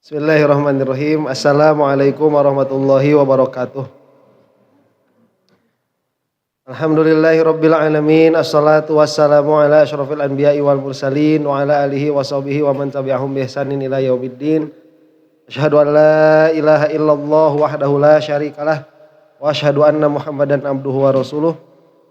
Bismillahirrahmanirrahim. Assalamualaikum warahmatullahi wabarakatuh. Alhamdulillahirabbil alamin. Assalatu wassalamu ala asyrofil anbiya'i wal mursalin wa ala alihi wa sahbihi wa man tabi'ahum bi ihsanin ila yaumiddin. Asyhadu an la ilaha illallah wahdahu la syarikalah wa asyhadu anna Muhammadan abduhu wa rasuluh.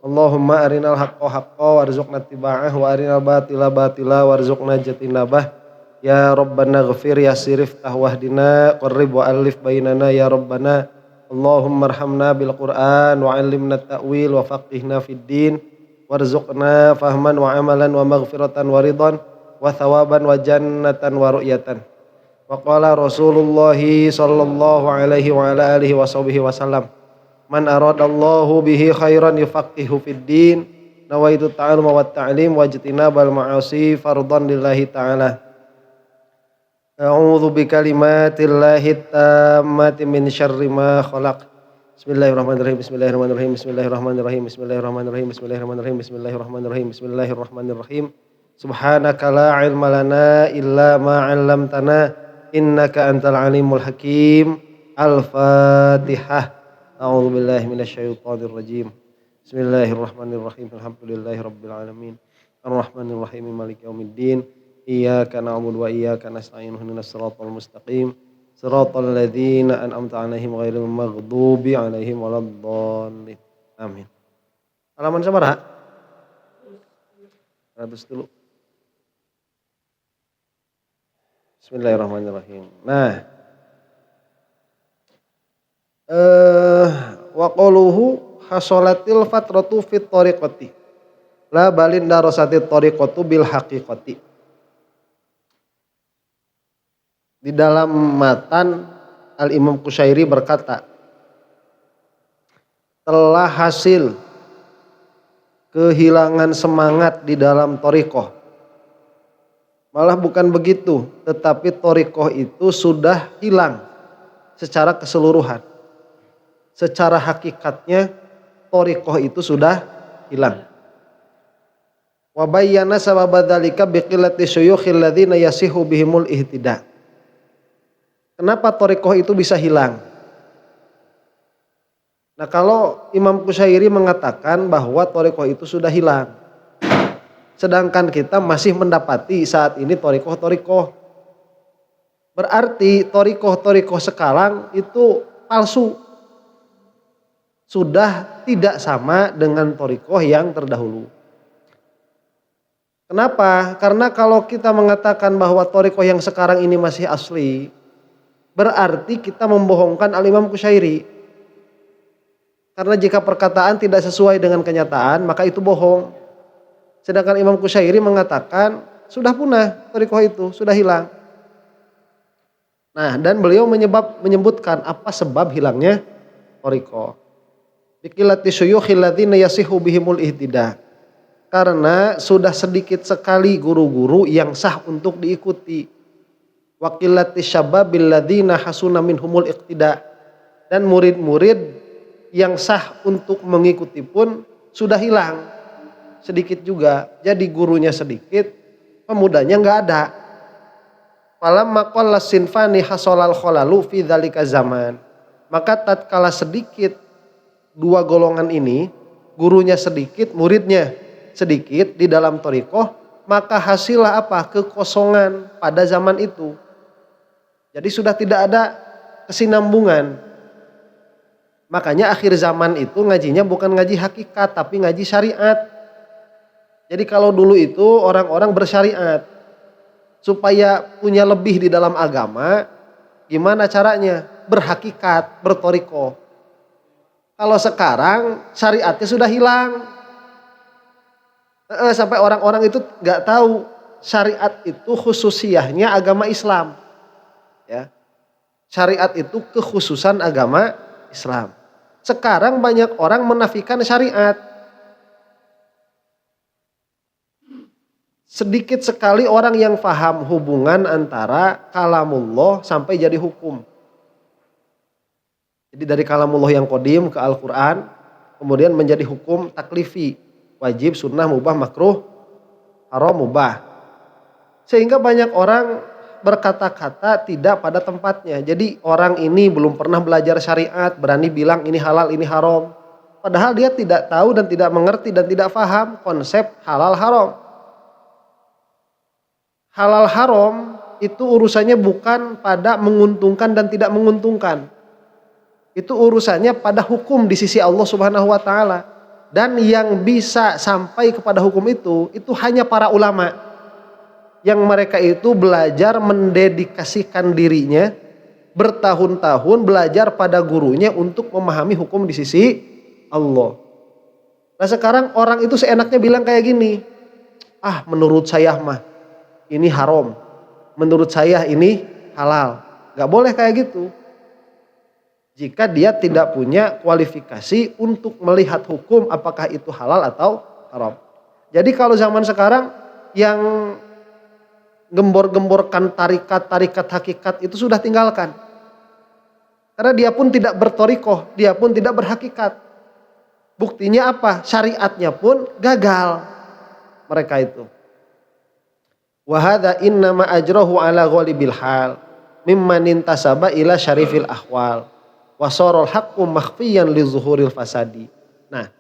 Allahumma arinal haqqa haqqa warzuqna ittiba'ah wa arinal batila batila warzuqna jatinabah. Ya Rabbana ghafir ya sirif tahwahdina qarrib wa alif bainana ya Rabbana. Allahumma arhamna bil Qur'an wa alimna ta'wil wa faqihna fid din warzuqna fahman wa amalan wa maghfiratan wa ridhan wa thawaban wa jannatan wa ru'yatan. Wa qala Rasulullah sallallahu alaihi wa ala alihi wa sahbihi wasallam, man aradallahu bihi khairan yufaqihu fid din, nawaitu ta'alluma wat ta'lim wa ijtinabal ma'asi fardhan lillahi ta'ala. A'udzu bikalimatillahi tammati min syarri ma khalaq. Bismillahirrahmanirrahim. Bismillahirrahmanirrahim. Bismillahirrahmanirrahim. Bismillahirrahmanirrahim. Bismillahirrahmanirrahim. Bismillahirrahmanirrahim. Bismillahirrahmanirrahim. Subhanaka la ilma lana illa ma 'allamtana innaka antal alimul hakim. Al-Fatihah. A'udzu billahi minasyaitonir rajim. Bismillahirrahmanirrahim. Alhamdulillahirabbil alamin. Arrahmanirrahim. Maliki yaumiddin. Iyyaka na'budu wa iyyaka nasta'in ihdinas siratal mustaqim siratal ladzina an'amta 'alaihim ghairil maghdubi 'alaihim waladdallin. Amin. Halaman sabaraha? 100 dulu. Bismillahirrahmanirrahim. Nah. Wa qaluhu hasolatil fatratu fit tariqati. La balin darasatit tariqatu bil haqiqati. Di dalam matan Al-Imam Qushairi berkata, telah hasil kehilangan semangat di dalam thariqah. Malah bukan begitu, tetapi thariqah itu sudah hilang secara keseluruhan. Secara hakikatnya thariqah itu sudah hilang. Wa bayyana sababa dzalika biqillati syuyukhil ladzina yasihu bihimul ihtida'. Kenapa thariqah itu bisa hilang? Nah, kalau Imam Qushairi mengatakan bahwa thariqah itu sudah hilang, sedangkan kita masih mendapati saat ini thariqah. Berarti thariqah sekarang itu palsu. Sudah tidak sama dengan thariqah yang terdahulu. Kenapa? Karena kalau kita mengatakan bahwa thariqah yang sekarang ini masih asli, berarti kita membohongkan Al-Imam Qushairi. Karena jika perkataan tidak sesuai dengan kenyataan, maka itu bohong. Sedangkan Imam Qushairi mengatakan sudah punah thariqah itu, sudah hilang. Nah, dan beliau menyebutkan apa sebab hilangnya thariqah. Biqillati syuyukhil ladzina yasihu bihimul ihtida'. Karena sudah sedikit sekali guru-guru yang sah untuk diikuti. Wa qillati syababil ladzina hasuna minhumul iqtida'. Dan murid-murid yang sah untuk mengikuti pun sudah hilang. Sedikit juga. Jadi gurunya sedikit, pemudanya enggak ada. Falamma qalla sinfani hasolal khalalu fi dzalika zaman. Maka tatkala sedikit dua golongan ini, gurunya sedikit, muridnya sedikit di dalam thariqah, maka hasillah apa? Kekosongan pada zaman itu. Jadi sudah tidak ada kesinambungan. Makanya akhir zaman itu ngajinya bukan ngaji hakikat tapi ngaji syariat. Jadi kalau dulu itu orang-orang bersyariat. Supaya punya lebih di dalam agama, gimana caranya? Berhakikat, berthariqah. Kalau sekarang syariatnya sudah hilang. Sampai orang-orang itu gak tahu syariat itu khususiyahnya agama Islam. Ya, syariat itu kekhususan agama Islam. Sekarang banyak orang menafikan syariat. Sedikit sekali orang yang paham hubungan antara kalamullah sampai jadi hukum. Jadi dari kalamullah yang qadim ke Al-Quran, kemudian menjadi hukum taklifi, wajib, sunnah, mubah, makruh, haram, mubah. Sehingga banyak orang berkata-kata tidak pada tempatnya. Jadi orang ini belum pernah belajar syariat, berani bilang ini halal, ini haram. Padahal dia tidak tahu dan tidak mengerti dan tidak paham konsep halal haram. Halal haram itu urusannya bukan pada menguntungkan dan tidak menguntungkan. Itu urusannya pada hukum di sisi Allah Subhanahu wa taala. Dan yang bisa sampai kepada hukum itu hanya para ulama. Yang mereka itu belajar mendedikasikan dirinya bertahun-tahun belajar pada gurunya untuk memahami hukum di sisi Allah. Nah sekarang orang itu seenaknya bilang kayak gini, menurut saya mah ini haram, menurut saya ini halal. Gak boleh kayak gitu. Jika dia tidak punya kualifikasi untuk melihat hukum apakah itu halal atau haram. Jadi kalau zaman sekarang yang gembor-gemborkan tarikat hakikat itu sudah tinggalkan. Karena dia pun tidak bertorikoh, dia pun tidak berhakikat. Buktinya apa? Syariatnya pun gagal mereka itu. Wa hadza innama ajrahu ala ghalibil hal mimman intasaba ila syarifil ahwal. Wasarul haqqu makhfiyan li zuhuril fasadi. Nah,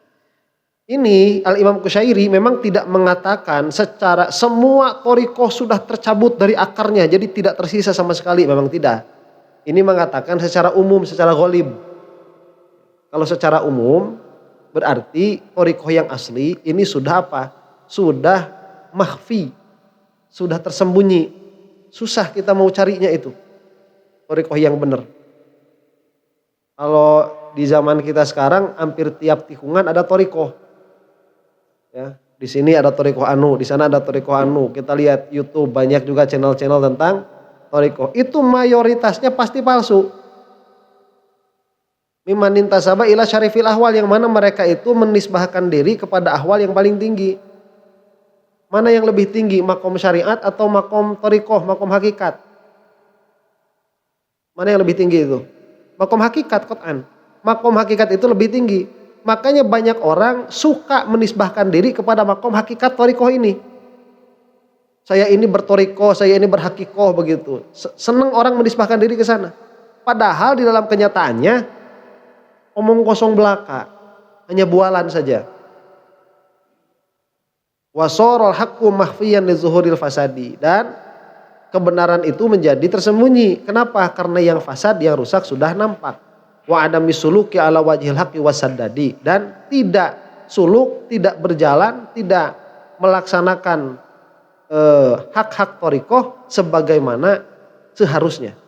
ini Al-Imam Qusyairi memang tidak mengatakan secara semua thariqah sudah tercabut dari akarnya, jadi tidak tersisa sama sekali, memang tidak. Ini mengatakan secara umum, secara ghalib. Kalau secara umum berarti thariqah yang asli ini sudah apa? Sudah makhfi, sudah tersembunyi. Susah kita mau carinya itu. Thariqah yang benar. Kalau di zaman kita sekarang hampir tiap tikungan ada thariqah. Ya, di sini ada thariqah anu, di sana ada thariqah anu. Kita lihat YouTube banyak juga channel-channel tentang thariqah. Itu mayoritasnya pasti palsu. Mimman intasaba ila syarifil ahwal, yang mana mereka itu menisbahkan diri kepada ahwal yang paling tinggi. Mana yang lebih tinggi, makom syariat atau makom thariqah, makom hakikat? Mana yang lebih tinggi itu? Makom hakikat Qur'an. Makom hakikat itu lebih tinggi. Makanya banyak orang suka menisbahkan diri kepada makom hakikat thariqah ini. Saya ini berthariqah, saya ini berhakikoh begitu. Senang orang menisbahkan diri ke sana. Padahal di dalam kenyataannya omong kosong belaka, hanya bualan saja. Wasarul haqqu makhfiyan li zuhuril fasadi, dan kebenaran itu menjadi tersembunyi. Kenapa? Karena yang fasad, yang rusak sudah nampak. Wa adami suluki ala wajhil haqqi wasaddadi, dan tidak suluk, tidak berjalan, tidak melaksanakan hak-hak thariqah sebagaimana seharusnya.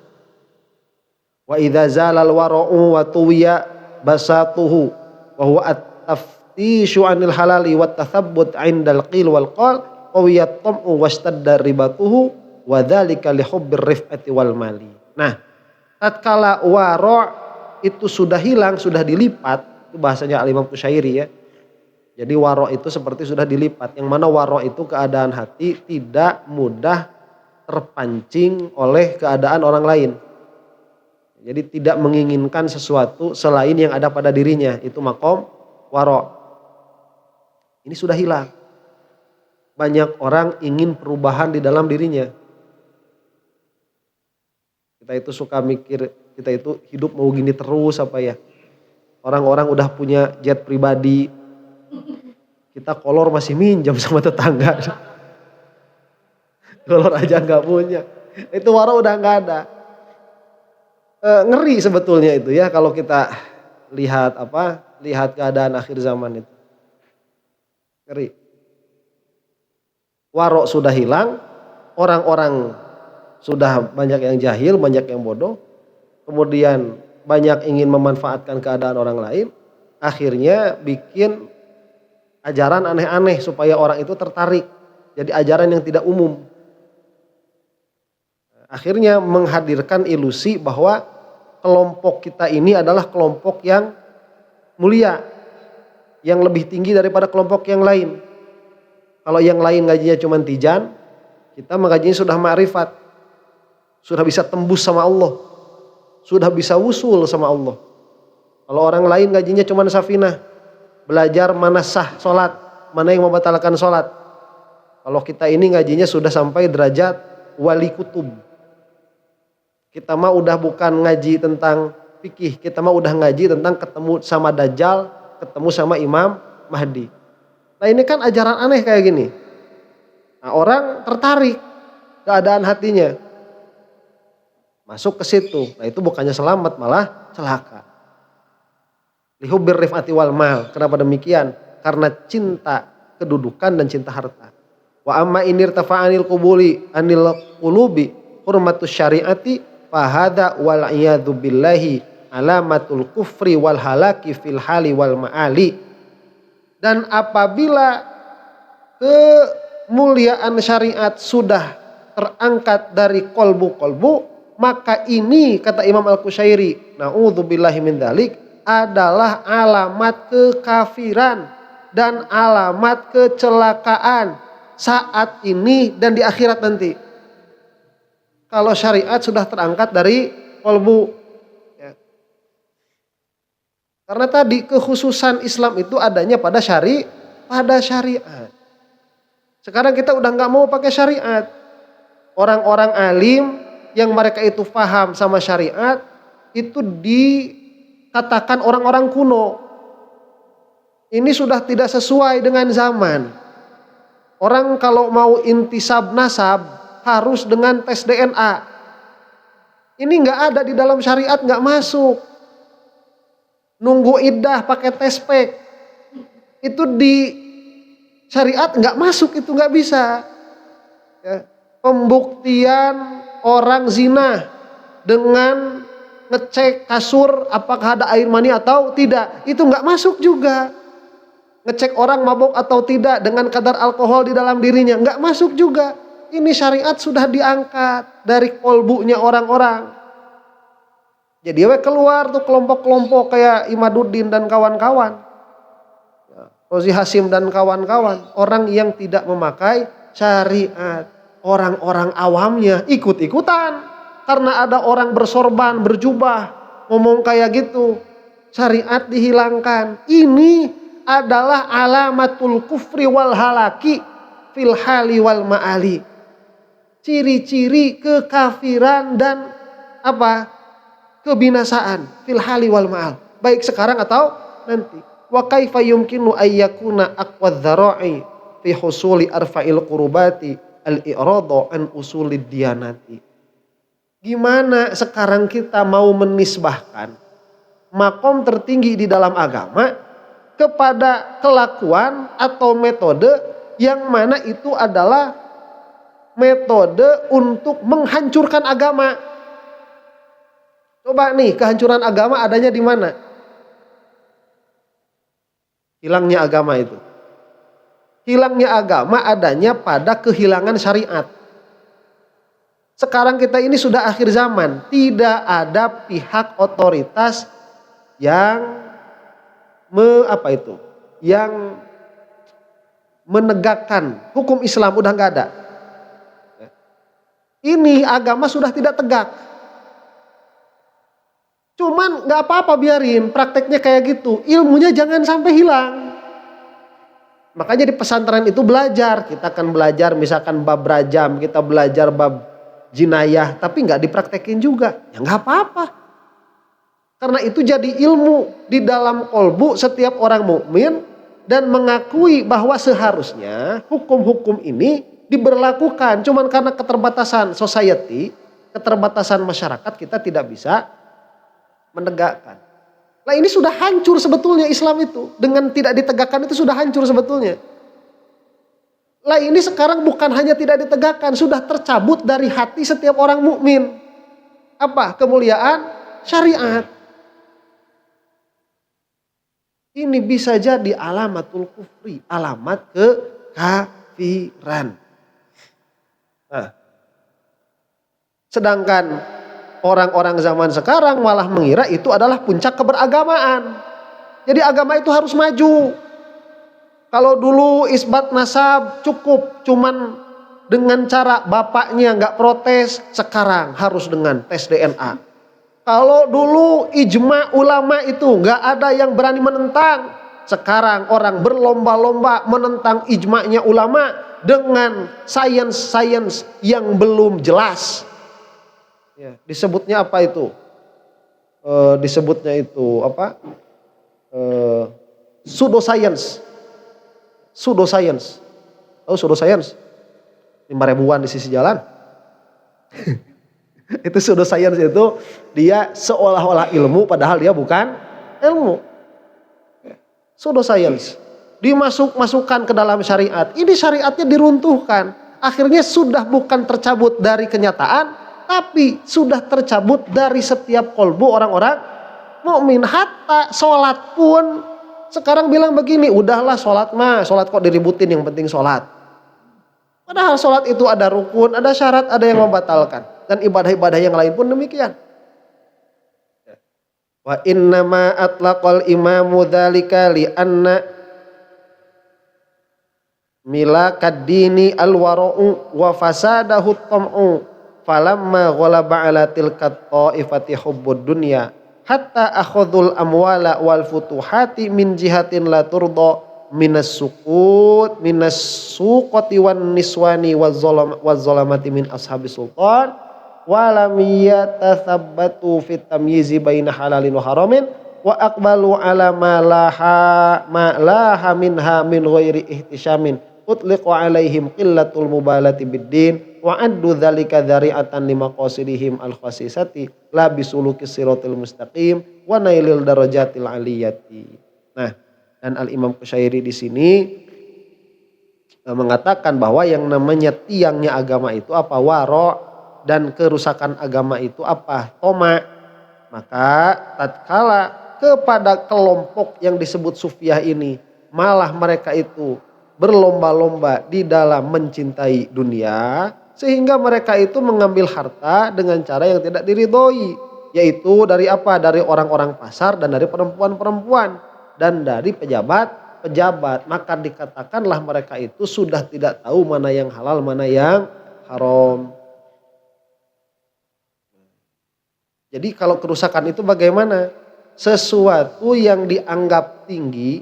Wa idza zalal wara'u wa tuwiya basatuhu wa huwa at-taftishu 'anil halali wat tathabbut 'indal qil wal qal qawiyat tam'u washtadda ribatuhu wa dzalika li hubbir rif'ati wal mali. Nah, tatkala wara' itu sudah hilang, sudah dilipat, itu bahasanya Al-Imam Qusyairi ya. Jadi wara' itu seperti sudah dilipat, yang mana wara' itu keadaan hati tidak mudah terpancing oleh keadaan orang lain. Jadi tidak menginginkan sesuatu selain yang ada pada dirinya, itu makom wara'. Ini sudah hilang. Banyak orang ingin perubahan di dalam dirinya. Kita itu suka mikir, kita itu hidup mau gini terus apa ya. Orang-orang udah punya jet pribadi, kita kolor masih minjam sama tetangga. Kolor aja gak punya. Itu wara udah gak ada. Ngeri sebetulnya itu ya kalau kita lihat lihat keadaan akhir zaman itu. Ngeri. Wara sudah hilang, orang-orang sudah banyak yang jahil, banyak yang bodoh, kemudian banyak ingin memanfaatkan keadaan orang lain, akhirnya bikin ajaran aneh-aneh supaya orang itu tertarik, jadi ajaran yang tidak umum. Akhirnya menghadirkan ilusi bahwa kelompok kita ini adalah kelompok yang mulia, yang lebih tinggi daripada kelompok yang lain. Kalau yang lain gajinya cuma tijan, kita gajinya sudah ma'rifat. Sudah bisa tembus sama Allah. Sudah bisa wusul sama Allah. Kalau orang lain gajinya cuma safinah. Belajar mana sah sholat, mana yang membatalkan sholat. Kalau kita ini gajinya sudah sampai derajat wali kutub. Kita mah udah bukan ngaji tentang fikih, kita mah udah ngaji tentang ketemu sama Dajjal, ketemu sama Imam Mahdi. Nah ini kan ajaran aneh kayak gini. Nah orang tertarik keadaan hatinya. Masuk ke situ. Nah itu bukannya selamat malah celaka. Lihubbir rif'ati wal mal. Kenapa demikian? Karena cinta kedudukan dan cinta harta. Wa amma inir tafa'anil qubuli anil qulubi hurmatus syariati fahada wal iyadu billahi alamatul kufri wal halaki fil hali wal ma'ali. Dan apabila kemuliaan syariat sudah terangkat dari kolbu-kolbu, maka ini kata Imam Al-Qushairi, na'udzubillahi min dzalik, adalah alamat kekafiran dan alamat kecelakaan saat ini dan di akhirat nanti. Kalau syariat sudah terangkat dari kolbu. Ya. Karena tadi kekhususan Islam itu adanya pada syariat. Sekarang kita udah nggak mau pakai syariat. Orang-orang alim yang mereka itu paham sama syariat itu dikatakan orang-orang kuno. Ini sudah tidak sesuai dengan zaman. Orang kalau mau intisab nasab harus dengan tes DNA. Ini nggak ada di dalam syariat, nggak masuk. Nunggu iddah pakai tes pek. Itu di syariat nggak masuk, itu nggak bisa. Ya. Pembuktian orang zina dengan ngecek kasur apakah ada air mani atau tidak, itu nggak masuk juga. Ngecek orang mabuk atau tidak dengan kadar alkohol di dalam dirinya, nggak masuk juga. Ini syariat sudah diangkat dari kolbunya orang-orang. Jadi keluar tuh kelompok-kelompok kayak Imaduddin dan kawan-kawan. Rozi Hasim dan kawan-kawan. Orang yang tidak memakai syariat. Orang-orang awamnya ikut-ikutan. Karena ada orang bersorban, berjubah. Ngomong kayak gitu. Syariat dihilangkan. Ini adalah alamatul kufri wal halaki fil hali wal ma'ali. Ciri-ciri kekafiran dan kebinasaan fil hali wal ma'al, baik sekarang atau nanti. Wa kaifa yumkinu ayyakuna aqwa dzara'i fi husuli arfa'il qurubati al-i'radu an usulid diyanati. Gimana sekarang kita mau menisbahkan makom tertinggi di dalam agama kepada kelakuan atau metode yang mana itu adalah metode untuk menghancurkan agama. Coba nih, kehancuran agama adanya di mana? Hilangnya agama itu. Hilangnya agama adanya pada kehilangan syariat. Sekarang kita ini sudah akhir zaman, tidak ada pihak otoritas yang yang menegakkan hukum Islam, udah nggak ada. Ini agama sudah tidak tegak. Cuman nggak apa-apa, biarin prakteknya kayak gitu. Ilmunya jangan sampai hilang. Makanya di pesantren itu belajar. Kita akan belajar misalkan bab rajam, kita belajar bab jinayah, tapi nggak dipraktekin juga. Ya nggak apa-apa. Karena itu jadi ilmu di dalam kolbu setiap orang mukmin dan mengakui bahwa seharusnya hukum-hukum ini diberlakukan, cuman karena keterbatasan society, keterbatasan masyarakat, kita tidak bisa menegakkan. Nah ini sudah hancur sebetulnya Islam itu, dengan tidak ditegakkan itu sudah hancur sebetulnya. Lah ini sekarang bukan hanya tidak ditegakkan, sudah tercabut dari hati setiap orang mukmin. Apa? Kemuliaan syariat. Ini bisa jadi alamatul kufri, alamat kekafiran. Nah, sedangkan orang-orang zaman sekarang malah mengira itu adalah puncak keberagamaan. Jadi agama itu harus maju. Kalau dulu isbat nasab cukup cuman dengan cara bapaknya nggak protes, sekarang harus dengan tes DNA. Kalau dulu ijma ulama itu nggak ada yang berani menentang, sekarang orang berlomba-lomba menentang ijma'nya ulama dengan sains yang belum jelas. Ya, disebutnya apa itu? Disebutnya itu apa? Pseudoscience. Pseudoscience. Tahu pseudoscience? 5.000-an di sisi jalan. Itu pseudoscience itu dia seolah-olah ilmu padahal dia bukan ilmu. Pseudoscience. Dimasukkan ke dalam syariat. Ini syariatnya diruntuhkan. Akhirnya sudah bukan tercabut dari kenyataan, tapi sudah tercabut dari setiap kolbu orang-orang mukmin. Hatta sholat pun sekarang bilang begini, udahlah sholat kok diributin, yang penting sholat. Padahal sholat itu ada rukun, ada syarat, ada yang membatalkan. Dan ibadah-ibadah yang lain pun demikian. Wa innama atlaqal imamu dzalika li anna milakad dini al-wara'u wa fasadahu at-tam'u falamma ghalaba ala tilkat ta'ifati hubbud dunya hatta akhadhul amwala wal futuhati min jihatin la turda minas suqati wan niswani waz zalamati min ashabi sultan wa lam yatathabbatu fit tamyizi baina halalin wa haramin wa aqbalu ala ma laha minha min ghairi ihtishamin utliqu alaihim qillatul mubalati biddin wa addu dzalika dzari'atan limaqasidihim al-khasisati la bisulukis siratal mustaqim wa nailil darajatil aliyati. Nah, dan Al-Imam Qushairi di sini mengatakan bahwa yang namanya tiangnya agama itu apa? Waro, dan kerusakan agama itu apa? Toma. Maka tatkala kepada kelompok yang disebut sufiah ini malah mereka itu berlomba-lomba di dalam mencintai dunia, sehingga mereka itu mengambil harta dengan cara yang tidak diridhoi, yaitu dari apa? Dari orang-orang pasar dan dari perempuan-perempuan dan dari pejabat-pejabat. Maka dikatakanlah mereka itu sudah tidak tahu mana yang halal, mana yang haram. Jadi kalau kerusakan itu bagaimana? Sesuatu yang dianggap tinggi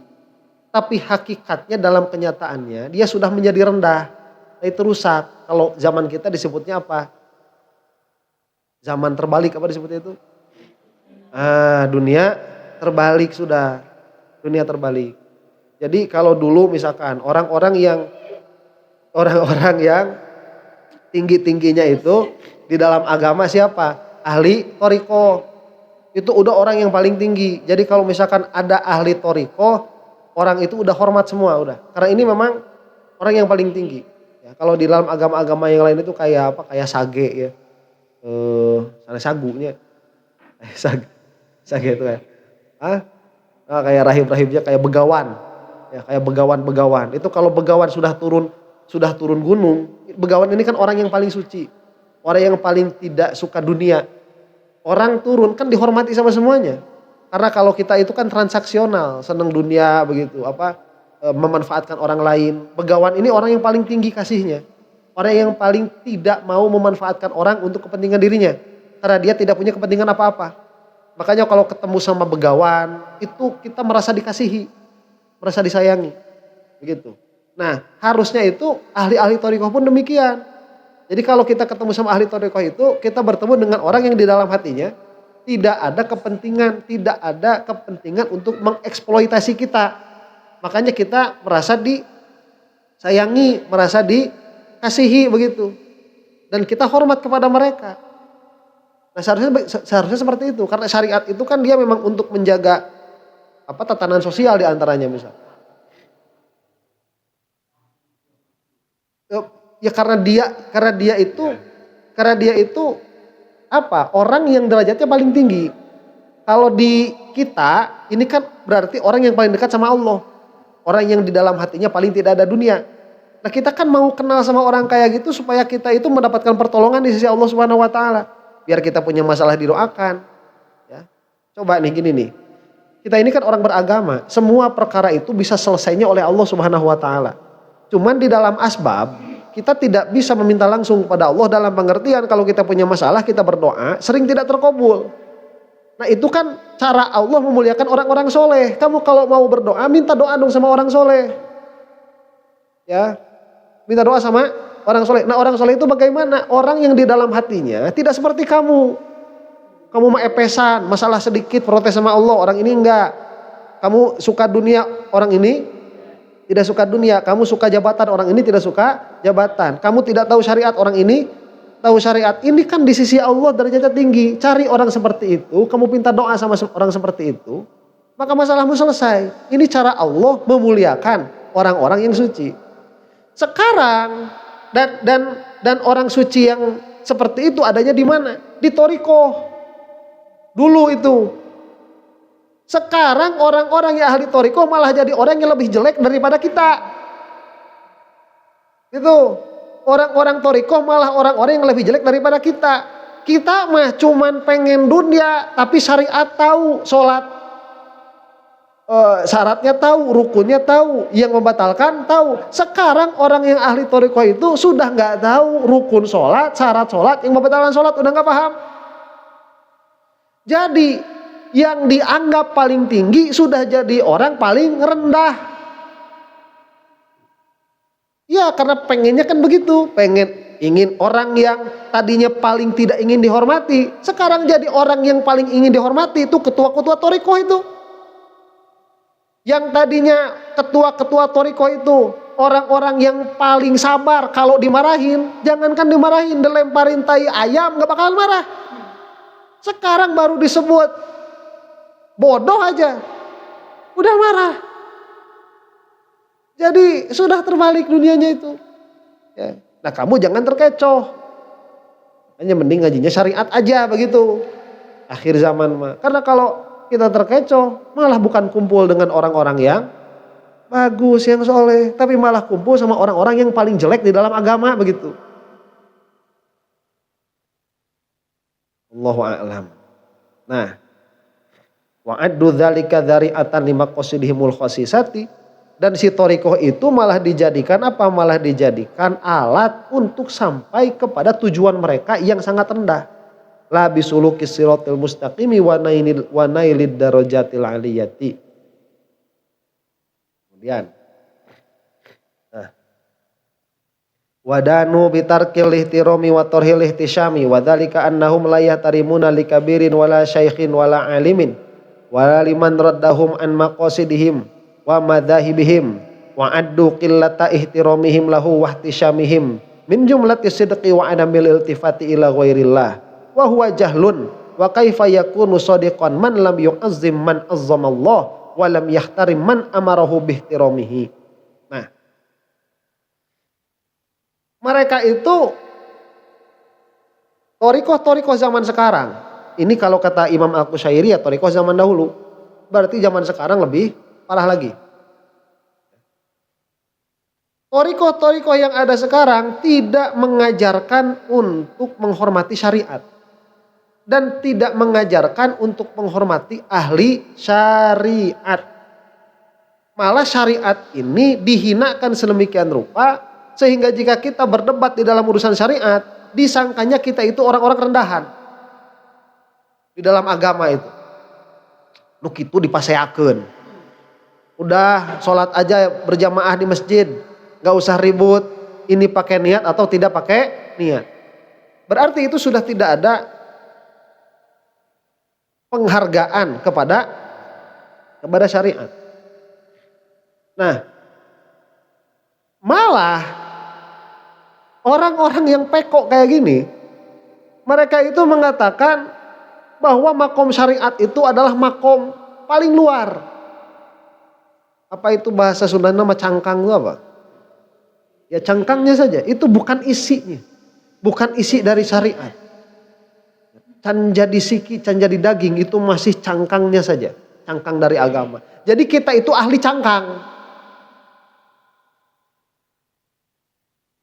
tapi hakikatnya dalam kenyataannya dia sudah menjadi rendah. Itu rusak. Kalau zaman kita disebutnya apa? Zaman terbalik, apa disebutnya itu? Dunia terbalik sudah. Dunia terbalik. Jadi kalau dulu misalkan orang-orang yang tinggi-tingginya itu di dalam agama siapa? Ahli toriko. Itu udah orang yang paling tinggi. Jadi kalau misalkan ada ahli toriko, orang itu udah hormat semua udah. Karena ini memang orang yang paling tinggi. Ya, kalau di dalam agama-agama yang lain itu kayak apa? Kayak sage ya. Sana sagunya. Sage itu ya. Kayak rahib-rahibnya kayak begawan. Ya, kayak begawan-begawan. Itu kalau begawan sudah turun gunung, begawan ini kan orang yang paling suci. Orang yang paling tidak suka dunia. Orang turun kan dihormati sama semuanya. Karena kalau kita itu kan transaksional, senang dunia begitu, memanfaatkan orang lain. Begawan ini orang yang paling tinggi kasihnya. Orang yang paling tidak mau memanfaatkan orang untuk kepentingan dirinya. Karena dia tidak punya kepentingan apa-apa. Makanya kalau ketemu sama begawan, itu kita merasa dikasihi, merasa disayangi. Begitu. Nah, harusnya itu ahli-ahli thariqah pun demikian. Jadi kalau kita ketemu sama ahli thariqah itu, kita bertemu dengan orang yang di dalam hatinya tidak ada kepentingan untuk mengeksploitasi kita. Makanya kita merasa disayangi, merasa dikasihi begitu. Dan kita hormat kepada mereka. Nah, seharusnya seperti itu. Karena syariat itu kan dia memang untuk menjaga tatanan sosial di antaranya misal. Ya karena dia itu orang yang derajatnya paling tinggi. Kalau di kita ini kan berarti orang yang paling dekat sama Allah. Orang yang di dalam hatinya paling tidak ada dunia. Nah, kita kan mau kenal sama orang kayak gitu supaya kita itu mendapatkan pertolongan di sisi Allah Subhanahu wa taala. Biar kita punya masalah didoakan. Ya. Coba nih gini nih. Kita ini kan orang beragama, semua perkara itu bisa selesainya oleh Allah Subhanahu wa taala. Cuman di dalam asbab kita tidak bisa meminta langsung kepada Allah dalam pengertian kalau kita punya masalah kita berdoa sering tidak terkabul. Nah itu kan cara Allah memuliakan orang-orang soleh. Kamu kalau mau berdoa minta doa dong sama orang soleh. Ya, minta doa sama orang soleh. Nah orang soleh itu bagaimana? Orang yang di dalam hatinya tidak seperti kamu. Kamu mah epesan, masalah sedikit protes sama Allah, orang ini enggak. Kamu suka dunia, orang ini tidak suka dunia. Kamu suka jabatan, orang ini tidak suka jabatan. Kamu tidak tahu syariat, orang ini tahu syariat. Ini kan di sisi Allah derajatnya tinggi. Cari orang seperti itu, kamu minta doa sama orang seperti itu, maka masalahmu selesai. Ini cara Allah memuliakan orang-orang yang suci. Sekarang dan orang suci yang seperti itu adanya di mana? Di Thariqah. Dulu itu. Sekarang orang-orang yang ahli Thariqah malah jadi orang yang lebih jelek daripada kita. Itu. Orang-orang Thariqah malah orang-orang yang lebih jelek daripada kita. Kita mah cuman pengen dunia, tapi syariat tahu, sholat syaratnya tahu, rukunnya tahu, yang membatalkan tahu. Sekarang orang yang ahli Thariqah itu sudah nggak tahu rukun sholat, syarat sholat, yang membatalkan sholat udah nggak paham. Jadi yang dianggap paling tinggi sudah jadi orang paling rendah. Ya karena pengennya kan begitu, ingin orang yang tadinya paling tidak ingin dihormati, sekarang jadi orang yang paling ingin dihormati. Itu ketua-ketua Thariqah itu. Yang tadinya ketua-ketua Thariqah itu orang-orang yang paling sabar kalau dimarahin, jangankan dimarahin, dilemparin tai ayam gak bakalan marah. Sekarang baru disebut bodoh aja udah marah. Jadi sudah terbalik dunianya itu ya. Nah kamu jangan terkecoh, hanya mending ngajinya syariat aja begitu akhir zaman mah. Karena kalau kita terkecoh malah bukan kumpul dengan orang-orang yang bagus, yang soleh, tapi malah kumpul sama orang-orang yang paling jelek di dalam agama begitu. Allahu a'lam. Nah, wa'addu dzalika dzari'atan limaqasidihimul khasisati, dan si Thariqah itu malah dijadikan apa? Malah dijadikan alat untuk sampai kepada tujuan mereka yang sangat rendah. La bisulukis siratal mustaqimi wa nailid darajatil aliyati. Kemudian wadanu bitarkil ihtirami wa tarhil ihtisyami wa dzalika annahum la yahtarimuna likabirin wala syaikhin wala alimin wala liman raddahum an maqasidihim wa madzahibihim wa addu qillata ihtiramihim lahu wa ihtisyamihim min jumlati sidqi wa adamil iltifati ila ghairillah wa huwa jahlun wa kaifa yakunu shadiqan man lam yu'azzim man azzamallah wa lam yahtarim man amarahu bihtiramihi. Nah, mereka itu Thariqah zaman sekarang. Ini kalau kata Imam Al-Qushairi ya Thariqah zaman dahulu. Berarti zaman sekarang lebih parah lagi. Thariqah yang ada sekarang tidak mengajarkan untuk menghormati syariat. Dan tidak mengajarkan untuk menghormati ahli syariat. Malah syariat ini dihinakan sedemikian rupa, sehingga jika kita berdebat di dalam urusan syariat, disangkanya kita itu orang-orang rendahan. Di dalam agama itu. Nu kitu dipaseakeun. Udah sholat aja berjamaah di masjid. Gak usah ribut. Ini pakai niat atau tidak pakai niat. Berarti itu sudah tidak ada penghargaan kepada syariat. Nah, malah orang-orang yang pekok kayak gini, mereka itu mengatakan bahwa makom syariat itu adalah makom paling luar. Apa itu bahasa Sunda nama cangkang itu apa? Ya cangkangnya saja, itu bukan isinya. Bukan isi dari syariat. Can jadi siki, can jadi daging, itu masih cangkangnya saja. Cangkang dari agama. Jadi kita itu ahli cangkang.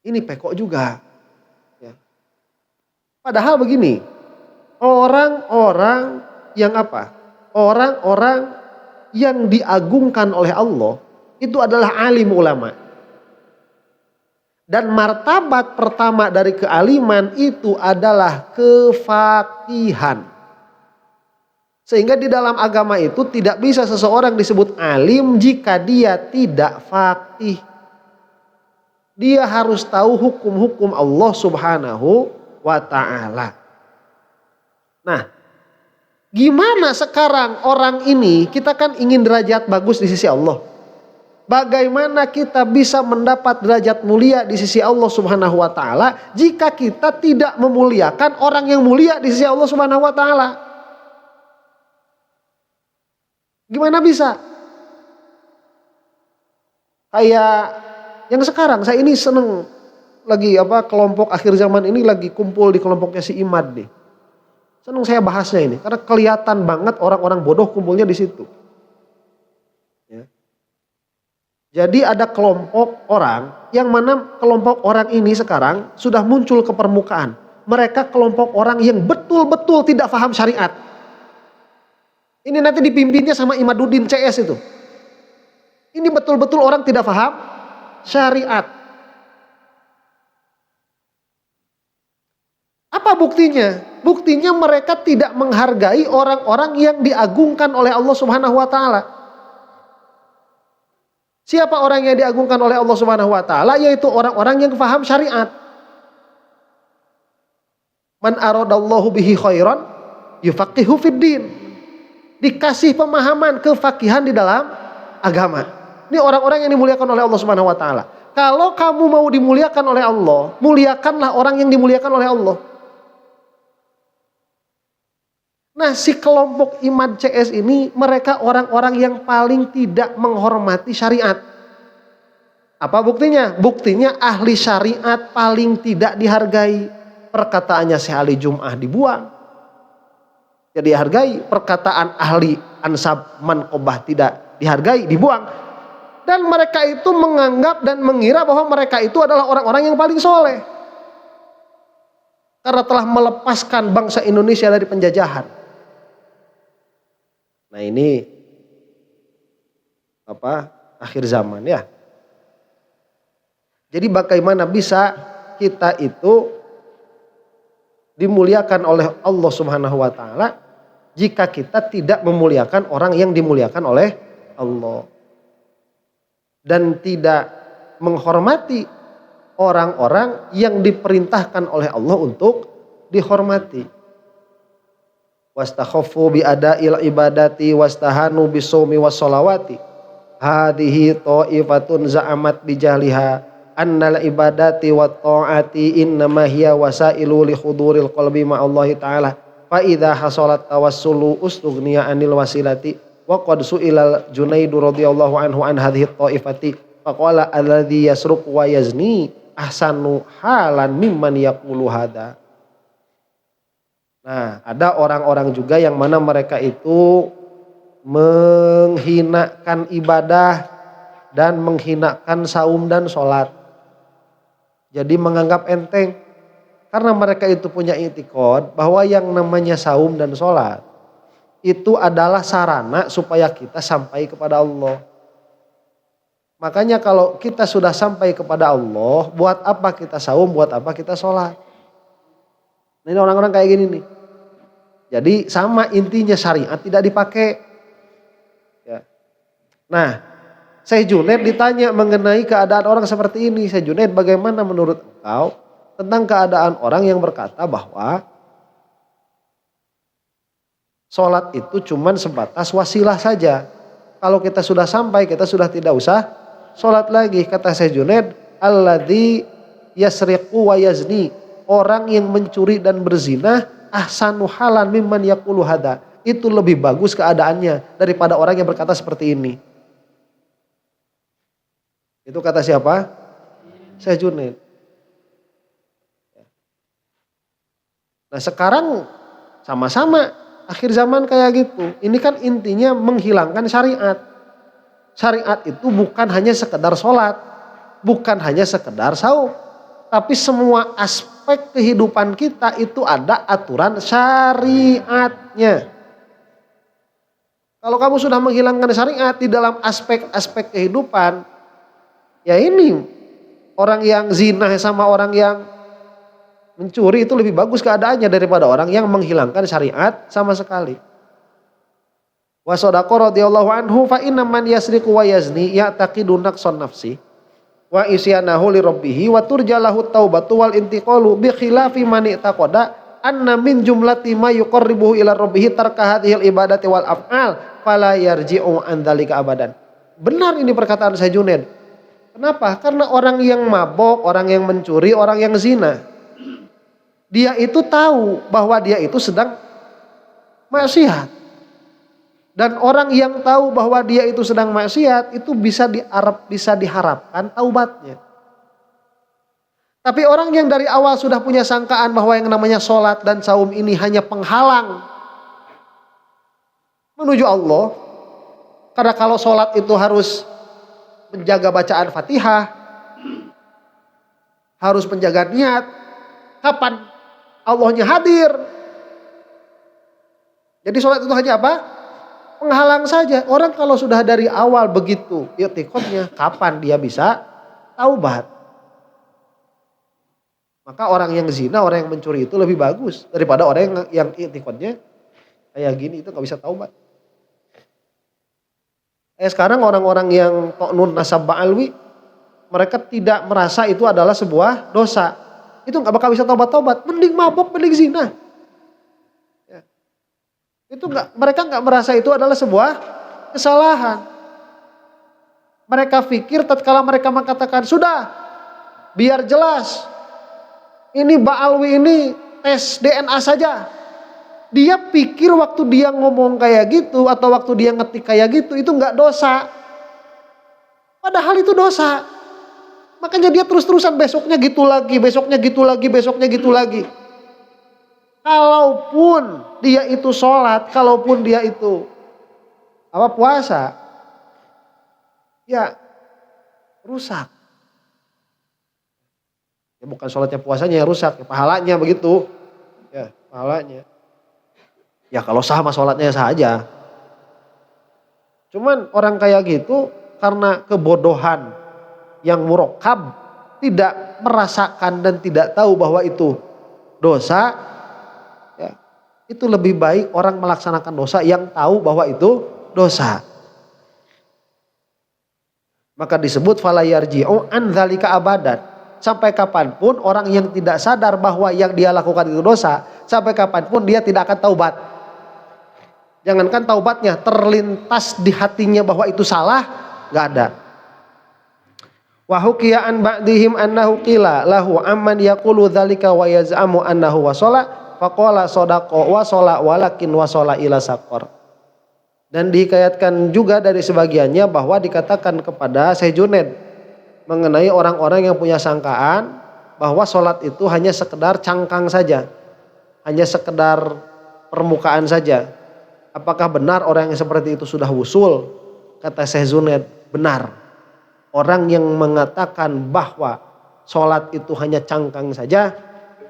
Ini pekok juga. Ya. Padahal begini, orang-orang yang apa? Orang-orang yang diagungkan oleh Allah itu adalah alim ulama. Dan martabat pertama dari kealiman itu adalah kefakihan. Sehingga di dalam agama itu tidak bisa seseorang disebut alim jika dia tidak fakih. Dia harus tahu hukum-hukum Allah Subhanahu wa ta'ala. Nah, gimana sekarang orang ini, kita kan ingin derajat bagus di sisi Allah. Bagaimana kita bisa mendapat derajat mulia di sisi Allah Subhanahu wa ta'ala jika kita tidak memuliakan orang yang mulia di sisi Allah Subhanahu wa ta'ala? Gimana bisa? Kayak yang sekarang saya ini seneng lagi kelompok akhir zaman ini lagi kumpul di kelompoknya si Imad nih. Seneng saya bahasnya ini karena kelihatan banget orang-orang bodoh kumpulnya di situ. Ya. Jadi ada kelompok orang yang mana kelompok orang ini sekarang sudah muncul ke permukaan. Mereka kelompok orang yang betul-betul tidak paham syariat. Ini nanti dipimpinnya sama Imaduddin CS itu. Ini betul-betul orang tidak paham syariat. Apa buktinya? Buktinya mereka tidak menghargai orang-orang yang diagungkan oleh Allah Subhanahu wa ta'ala. Siapa orang yang diagungkan oleh Allah Subhanahu wa ta'ala? Yaitu orang-orang yang paham syariat. Man aradallahu bihi khairan yufaqihu fiddin. Dikasih pemahaman, kefakihan di dalam agama. Ini orang-orang yang dimuliakan oleh Allah Subhanahu wa ta'ala. Kalau kamu mau dimuliakan oleh Allah, muliakanlah orang yang dimuliakan oleh Allah. Nah, si kelompok Imad CS ini mereka orang-orang yang paling tidak menghormati syariat. Apa buktinya? Buktinya ahli syariat paling tidak dihargai. Perkataannya Syekh Ali Jum'ah dibuang. Tidak dihargai. Perkataan ahli ansab manqobah tidak dihargai, dibuang. Dan mereka itu menganggap dan mengira bahwa mereka itu adalah orang-orang yang paling soleh. Karena telah melepaskan bangsa Indonesia dari penjajahan. Nah ini akhir zaman ya. Jadi bagaimana bisa kita itu dimuliakan oleh Allah Subhanahu wa ta'ala jika kita tidak memuliakan orang yang dimuliakan oleh Allah. Dan tidak menghormati orang-orang yang diperintahkan oleh Allah untuk dihormati. Wastakhaffu bi ada'il ibadati wastahanu bisawmi wassolawati. Hadhihi ta'ifatun za'amat bijahliha annal ibadati wat ta'ati innama hiya wasailu li huduril qalbi ma'allahi ta'ala. Fa idza hasalat tawassulu ustughniya anil wasilati. Wa qad su'ilal Junaidu radhiyallahu anhu an hadhihi ta'ifati faqala alladhi yasruq wa yazni ahsanu halan mimman yaqulu hada. Nah, ada orang-orang juga yang mana mereka itu menghinakan ibadah dan menghinakan saum dan sholat. Jadi menganggap enteng karena mereka itu punya i'tiqad bahwa yang namanya saum dan sholat itu adalah sarana supaya kita sampai kepada Allah. Makanya kalau kita sudah sampai kepada Allah, buat apa kita saum, buat apa kita sholat. Nah, ini orang-orang kayak gini nih. Jadi sama intinya syariat tidak dipakai. Ya. Nah, Syekh Junaid ditanya mengenai keadaan orang seperti ini. Syekh Junaid, bagaimana menurut engkau tentang keadaan orang yang berkata bahwa sholat itu cuman sebatas wasilah saja. Kalau kita sudah sampai, kita sudah tidak usah sholat lagi. Kata Syekh Junaid, alladzi yasriqu wa yazni. Orang yang mencuri dan berzina, ahsanu halan mimman yaqulu hada. Itu lebih bagus keadaannya daripada orang yang berkata seperti ini. Itu kata siapa? Syekh Junaid. Nah sekarang sama-sama. Akhir zaman kayak gitu. Ini kan intinya menghilangkan syariat. Syariat itu bukan hanya sekedar sholat. Bukan hanya sekedar saum. Tapi semua aspek kehidupan kita itu ada aturan syariatnya. Kalau kamu sudah menghilangkan syariat di dalam aspek-aspek kehidupan. Ya ini. Orang yang zina sama orang yang mencuri itu lebih bagus keadaannya daripada orang yang menghilangkan syariat sama sekali. Wa sadaqa radhiyallahu anhu fa inna man yasriqu wa yazni ya'taqidu naqsan nafsi wa isyanahu li rabbih wa turjalahu taubatu wal intiqalu bi khilafi man taqada anna min jumlati ma yuqarribuhu ila rabbih tarka hadhil ibadati wal af'al fala yarji'u an dzalika abadan. Benar ini perkataan Syekh Junaid. Kenapa? Karena orang yang mabok, orang yang mencuri, orang yang zina, dia itu tahu bahwa dia itu sedang maksiat. Dan orang yang tahu bahwa dia itu sedang maksiat itu bisa diharapkan taubatnya. Tapi orang yang dari awal sudah punya sangkaan bahwa yang namanya sholat dan saum ini hanya penghalang menuju Allah. Karena kalau sholat itu harus menjaga bacaan Fatihah, harus menjaga niat, kapan Allahnya hadir. Jadi sholat itu hanya apa? Penghalang saja. Orang kalau sudah dari awal begitu i'tiqadnya, kapan dia bisa taubat? Maka orang yang zina, orang yang mencuri itu lebih bagus daripada orang yang i'tiqadnya kayak gini, itu gak bisa taubat. Sekarang orang-orang yang to'nun nasab ba'alwi, mereka tidak merasa itu adalah sebuah dosa. Itu gak bakal bisa taubat-taubat. Mending mabok, mending zina. Ya. Mereka gak merasa itu adalah sebuah kesalahan. Mereka pikir tatkala mereka mengatakan, sudah, biar jelas. Ini ba'alwi ini tes DNA saja. Dia pikir waktu dia ngomong kayak gitu atau waktu dia ngetik kayak gitu itu nggak dosa. Padahal itu dosa. Makanya dia terus-terusan besoknya gitu lagi, besoknya gitu lagi, besoknya gitu lagi. Kalaupun dia itu sholat, kalaupun dia itu puasa, ya rusak. Ya bukan sholatnya, puasanya yang rusak, ya pahalanya begitu. Ya pahalanya. Ya kalau sama sholatnya sah aja. Cuman orang kayak gitu karena kebodohan yang murakkab, tidak merasakan dan tidak tahu bahwa itu dosa, ya, itu lebih baik orang melaksanakan dosa yang tahu bahwa itu dosa. Maka disebut fala yarji'u an dzalika abadan. Sampai kapanpun orang yang tidak sadar bahwa yang dia lakukan itu dosa, sampai kapanpun dia tidak akan taubat. Jangankan taubatnya, terlintas di hatinya bahwa itu salah, gak ada. Wa hukiya an ba'dihim annahu qila lahu amman yaqulu dzalika wa yaz'amu annahu wasala faqala sadaqa wasala walakin wasala ila saqar. Dan dihikayatkan juga dari sebagiannya bahwa dikatakan kepada Syekh Junaid mengenai orang-orang yang punya sangkaan bahwa sholat itu hanya sekedar cangkang saja, hanya sekedar permukaan saja. Apakah benar orang yang seperti itu sudah wusul? Kata Syekh Junaid, benar. Orang yang mengatakan bahwa sholat itu hanya cangkang saja,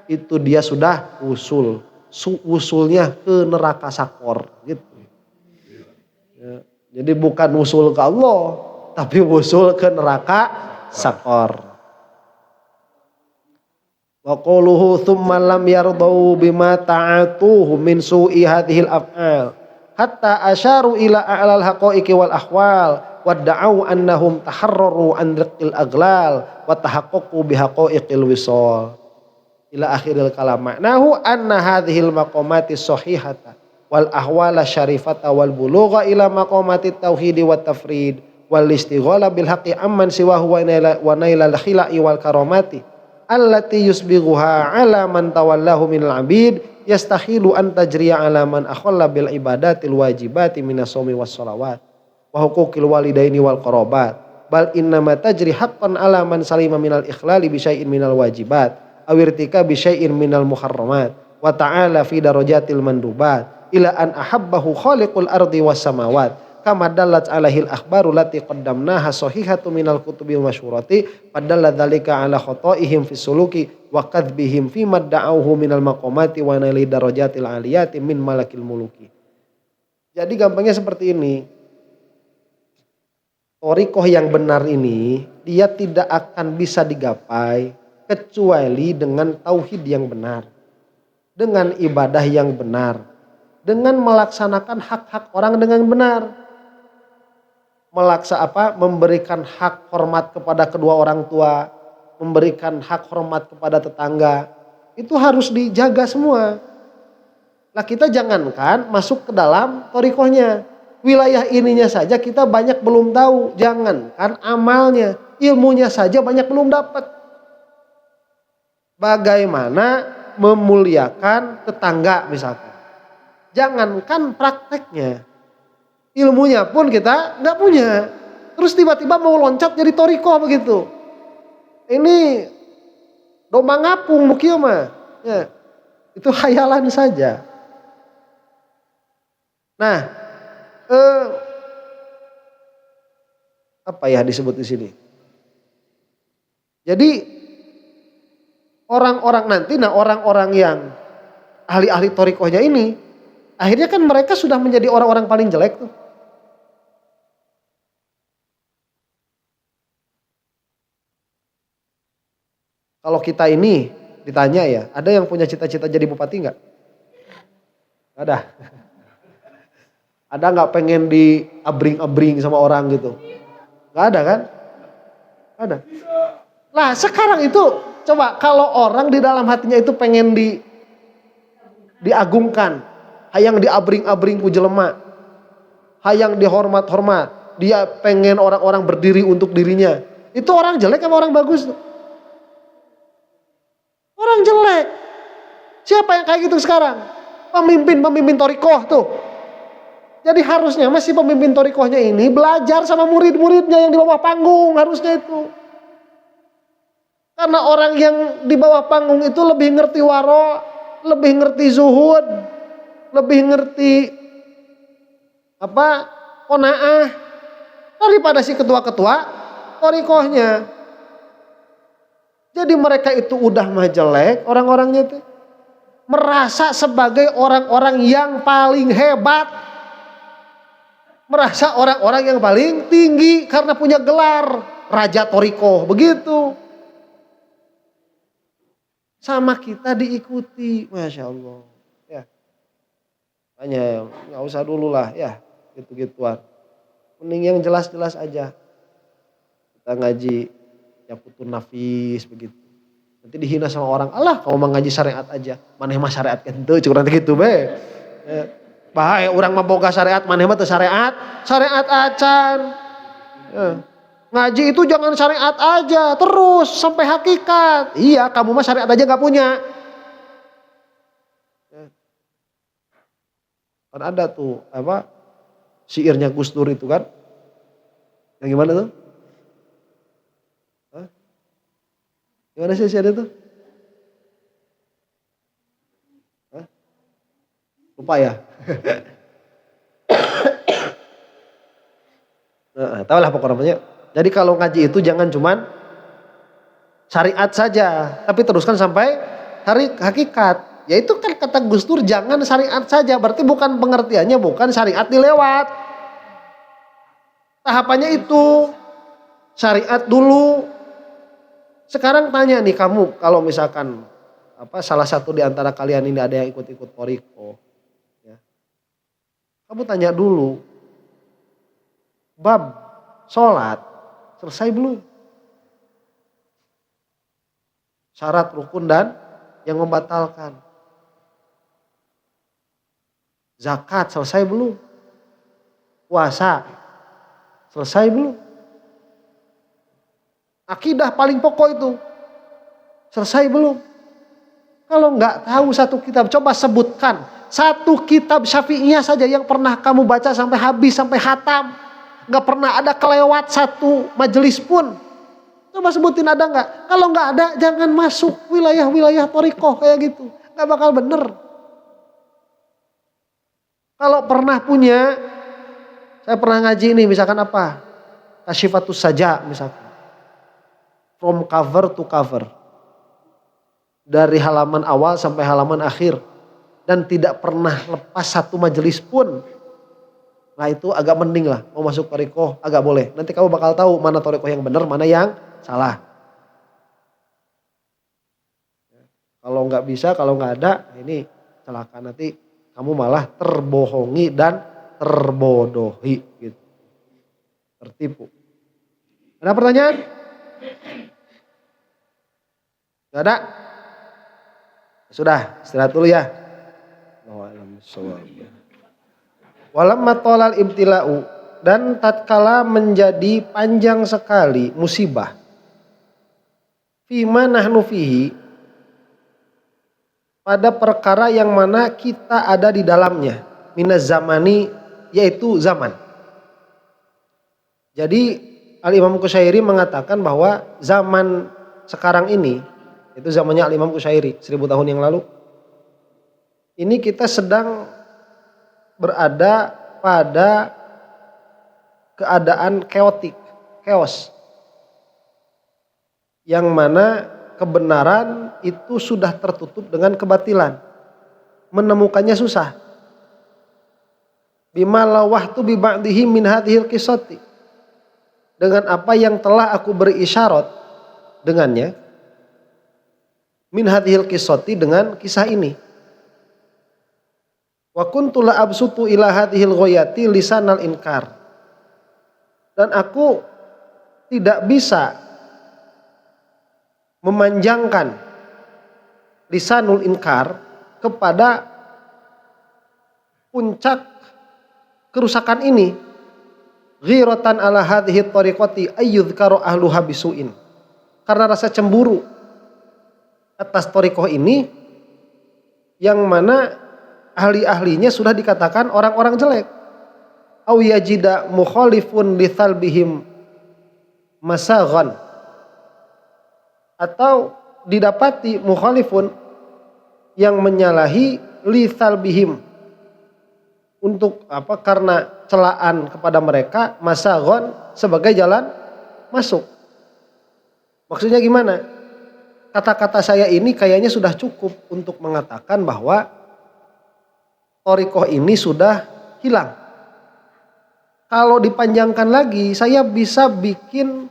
itu dia sudah wusul. Wusulnya ke neraka sakor. Gitu. Ya, jadi bukan wusul ke Allah, tapi wusul ke neraka sakor. Wa quluhu thumma lam yardau bima ta'atuhu min su'i hadhil af'al hatta asyaru ila a'lal haqaiqi wal ahwal wadda'u annahum taharraru an riqil aglal wa tahaqqaqu bihaqaiqil wisal ila akhiril kalam. Ma'nahu anna hadhil maqamati sahihata wal ahwala syarifata wal bulugha ila maqamati tauhid wat tafrid wal istighala bil haqqi amman siwahu wa nailal khila'i wal karamati allati yusbighuha ala man tawallahu minal abid yastahilu an tajriya ala man akhalla bil ibadatil wajibati minas shaumi was shalawat wa huquqil walidaini wal qarabat bal innama tajri haqqan ala man salima minal ikhlali bi syai'in minal wajibat aw irtika bi syai'in minal muharramat wa ta'ala fi darajatil mandubat ila an ahabbahu khaliqul ardi was samawat kama dallat alaihi al-akhbaru lati qaddamnaha sahihatu minal kutubil masyhurati padalla dzalika ala khataihim fi suluki wa kadhbihim fi madda'uhu minal maqamati wa naili darajatil aliyati min malakil muluki. Jadi gampangnya seperti ini. Thariqah yang benar ini dia tidak akan bisa digapai kecuali dengan tauhid yang benar, dengan ibadah yang benar, dengan melaksanakan hak-hak orang dengan benar. memberikan hak hormat kepada kedua orang tua, memberikan hak hormat kepada tetangga, itu harus dijaga semua. Lah kita jangankan masuk ke dalam thariqahnya, wilayah ininya saja kita banyak belum tahu, jangankan amalnya, ilmunya saja banyak belum dapat. Bagaimana memuliakan tetangga misalkan, jangankan prakteknya, ilmunya pun kita nggak punya. Terus tiba-tiba mau loncat jadi thariqah begitu. Ini domba ngapung mukieu mah. Ya, itu khayalan saja. Nah, apa ya disebut di sini? Jadi orang-orang yang ahli-ahli thariqahnya ini, akhirnya kan mereka sudah menjadi orang-orang paling jelek tuh. Kalau kita ini ditanya ya, ada yang punya cita-cita jadi bupati nggak? Ada. Ada nggak pengen diabring-abring sama orang gitu? Nggak ada kan? Ada. Lah sekarang itu coba kalau orang di dalam hatinya itu pengen diagungkan, hayang diabring-abring ku jelema, hayang dihormat-hormat, dia pengen orang-orang berdiri untuk dirinya. Itu orang jelek apa orang bagus? Orang jelek. Siapa yang kayak gitu sekarang? Pemimpin thariqah tuh. Jadi harusnya masih pemimpin thariqahnya ini belajar sama murid-muridnya yang di bawah panggung, harusnya itu. Karena orang yang di bawah panggung itu lebih ngerti waro, lebih ngerti zuhud, lebih ngerti qanaah daripada si ketua-ketua thariqahnya. Jadi mereka itu udah mah jelek orang-orangnya itu. Merasa sebagai orang-orang yang paling hebat. Merasa orang-orang yang paling tinggi karena punya gelar Raja thariqah, begitu. Sama kita diikuti, Masya Allah. Ya. Hanya nggak usah dulu lah ya, gitu-gituan. Mending yang jelas-jelas aja. Kita ngaji ya putun nafis begitu. Nanti dihina sama orang, alah kamu mah ngaji syariat aja. Maneh mah syariat kenteu cukup nanti gitu be. Bahaya orang mah boga syariat, maneh mah teu syariat. Syariat acan. Ngaji itu jangan syariat aja, terus sampai hakikat. Iya, kamu mah syariat aja gak punya. Kan ada tuh syairnya Gus Dur itu kan. Yang gimana tuh? Gimana sih ada tuh? Lupa ya? Tahu lah pokoknya. Jadi kalau ngaji itu jangan cuman syariat saja, tapi teruskan sampai hakikat. Ya itu kan kata Gus Dur, jangan syariat saja, berarti bukan pengertiannya bukan syariat dilewat. Tahapannya itu syariat dulu. Sekarang tanya nih kamu, kalau misalkan salah satu di antara kalian ini ada yang ikut-ikut thariqah, ya. Kamu tanya dulu, bab sholat selesai belum? Syarat, rukun dan yang membatalkan. Zakat selesai belum? Puasa selesai belum? Akidah paling pokok itu selesai belum? Kalau nggak tahu satu kitab, coba sebutkan satu kitab Syafi'iyah saja yang pernah kamu baca sampai habis, sampai khatam, nggak pernah ada kelewat satu majelis pun. Coba sebutin ada nggak? Kalau nggak ada, jangan masuk wilayah-wilayah thariqah kayak gitu, nggak bakal bener. Kalau pernah punya, saya pernah ngaji ini misalkan Kasyifatus Saja misalkan. From cover to cover. Dari halaman awal sampai halaman akhir. Dan tidak pernah lepas satu majelis pun. Nah itu agak mending lah. Mau masuk thariqah agak boleh. Nanti kamu bakal tahu mana thariqah yang benar, mana yang salah. Kalau nggak bisa, kalau nggak ada, ini celaka. Nanti kamu malah terbohongi dan terbodohi. Gitu. tertipu. Ada pertanyaan? Gak ada? Sudah, istirahat dulu ya. Walamma tolal ibtila'u, dan tatkala menjadi panjang sekali musibah, fima nahnu fihi, pada perkara yang mana kita ada di dalamnya, minaz zamani, yaitu zaman. Jadi Al-Imam Qushairi mengatakan bahwa zaman sekarang ini, itu zamannya Al-Imam Qushairi 1000 tahun yang lalu, ini kita sedang berada pada keadaan chaos. Yang mana kebenaran itu sudah tertutup dengan kebatilan. Menemukannya susah. Bima lawahtu bi ba'dihi min hadhil qissati, dengan apa yang telah aku beri isyarat dengannya, min hadhil qissati, dengan kisah ini. Wa kuntu la absutu ila hadhil ghayati lisanal inkar, dan aku tidak bisa memanjangkan lisanul inkar kepada puncak kerusakan ini, ghiratan ala hadhihi tariqati ayyudhkaru ahluha bisu'in, karena rasa cemburu atas tariqah ini yang mana ahli-ahlinya sudah dikatakan orang-orang jelek. Au yajida mukhalifun li thalbihim masaghan, atau didapati mukhalifun yang menyalahi li thalbihim, untuk apa? Karena celaan kepada mereka, masaghan, sebagai jalan masuk. Maksudnya gimana? Kata-kata saya ini kayaknya sudah cukup untuk mengatakan bahwa thariqah ini sudah hilang. Kalau dipanjangkan lagi, saya bisa bikin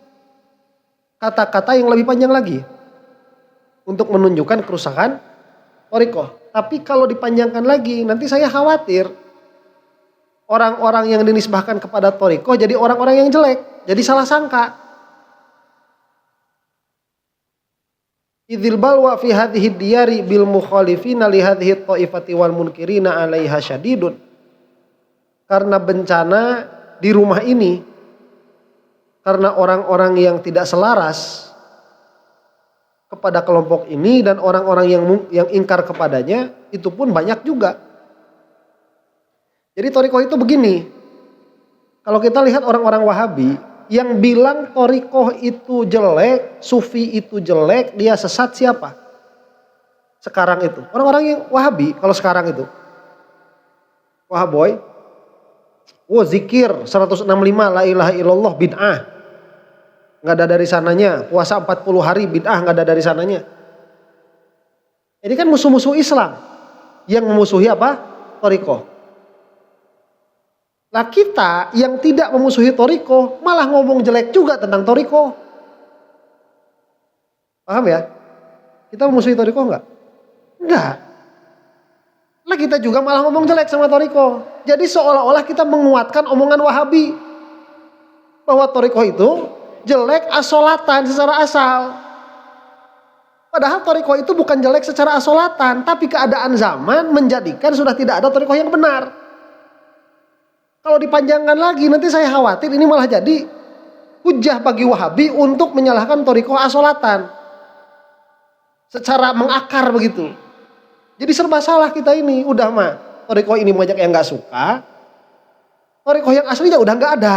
kata-kata yang lebih panjang lagi untuk menunjukkan kerusakan thariqah. Tapi kalau dipanjangkan lagi, nanti saya khawatir orang-orang yang dinisbahkan kepada thariqah jadi orang-orang yang jelek, jadi salah sangka. Idzil balwa fi hadhihi diyari bil mukhalifina li hadhihi ta'ifati wal munkirina 'alaiha syadidun. Karena bencana di rumah ini, karena orang-orang yang tidak selaras kepada kelompok ini dan orang-orang yang ingkar kepadanya itu pun banyak juga. Jadi thariqah itu begini. Kalau kita lihat orang-orang Wahabi yang bilang thariqah itu jelek, sufi itu jelek, dia sesat, siapa? Sekarang itu. Orang-orang yang Wahabi kalau sekarang itu. Wahaboy. Zikir 165 la ilaha illallah bid'ah. Enggak ada dari sananya. Puasa 40 hari bid'ah, enggak ada dari sananya. Ini kan musuh-musuh Islam yang memusuhi apa? Thariqah. Lah kita yang tidak memusuhi thariqah malah ngomong jelek juga tentang thariqah. Paham ya? Kita memusuhi thariqah enggak? Enggak. Lah kita juga malah ngomong jelek sama thariqah. Jadi seolah-olah kita menguatkan omongan Wahabi bahwa thariqah itu jelek asolatan secara asal. Padahal thariqah itu bukan jelek secara asolatan, tapi keadaan zaman menjadikan sudah tidak ada thariqah yang benar. Kalau dipanjangkan lagi nanti saya khawatir ini malah jadi hujah bagi Wahabi untuk menyalahkan thariqah asolatan secara mengakar begitu. Jadi serba salah kita ini. Udah mah thariqah ini banyak yang gak suka, thariqah yang aslinya udah gak ada.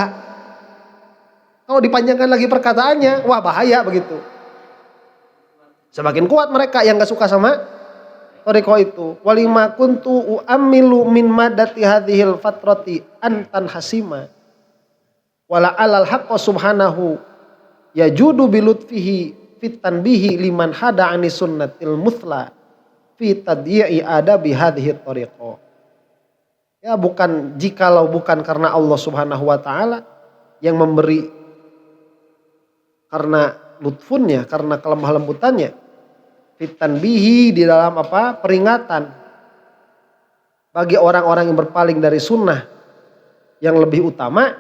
Kalau dipanjangkan lagi perkataannya, wah bahaya begitu. Semakin kuat mereka yang gak suka sama thariqah itu. Walima kuntu u'amilu min madati hadhil fatrati antan hasima wala alal haqqa subhanahu yajudu bilutfihi fit tanbihi liman hada ani sunnatil muthla fi tadyi'i adabi hadhihi thariqah. Ya bukan, jikalau bukan karena Allah subhanahu wa ta'ala yang memberi karena lutfunnya, karena kelemah lembutannya, fitan bihi, di dalam apa? Peringatan bagi orang-orang yang berpaling dari sunnah yang lebih utama,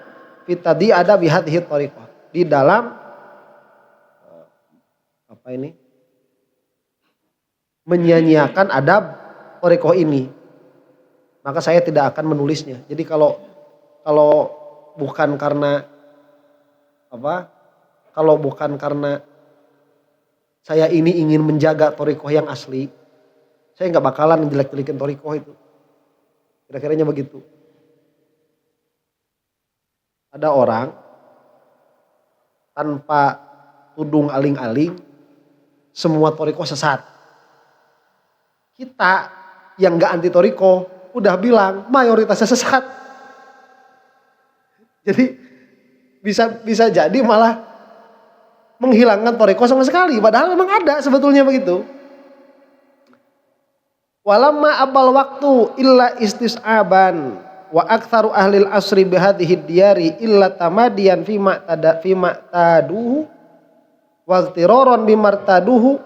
fitadi ada bihadhihi thariqah. Di dalam menyanyiakan adab thariqah ini. Maka saya tidak akan menulisnya. Jadi kalau bukan karena kalau bukan karena saya ini ingin menjaga thariqah yang asli, saya nggak bakalan jelek-jelekin thariqah itu. Kira-kiranya begitu. Ada orang tanpa tudung aling-aling, semua thariqah sesat. Kita yang nggak anti thariqah udah bilang mayoritasnya sesat. Jadi bisa jadi malah menghilangkan thariqah sama sekali. Padahal memang ada sebetulnya begitu. Walamma abal waktu illa istis'aban wa aktsaru ahlil asri bihadhihi diyari illa tamadiyan fima taduhu wa ightiraran bimartaduhu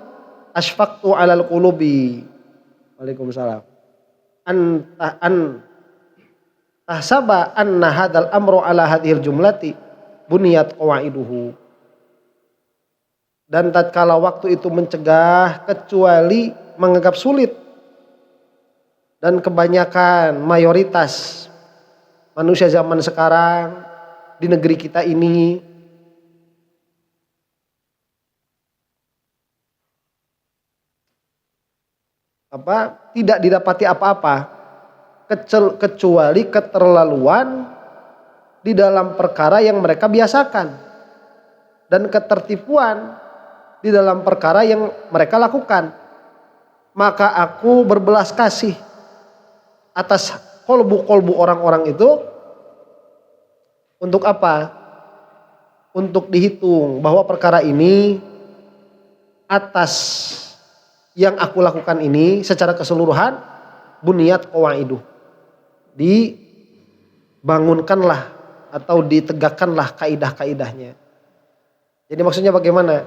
asfaqtu alal qulubi. Waalaikumsalam. An tahsaba anna hadzal amru ala hadhil jumlati buniyat qawaiduhu. Dan tatkala waktu itu mencegah kecuali menganggap sulit, dan kebanyakan mayoritas manusia zaman sekarang di negeri kita ini tidak didapati apa-apa kecuali keterlaluan di dalam perkara yang mereka biasakan dan ketertipuan di dalam perkara yang mereka lakukan. Maka aku berbelas kasih atas kolbu-kolbu orang-orang itu. Untuk apa? Untuk dihitung bahwa perkara ini atas yang aku lakukan ini secara keseluruhan buniyat qawaiduh, dibangunkanlah atau ditegakkanlah kaidah-kaidahnya. Jadi maksudnya bagaimana?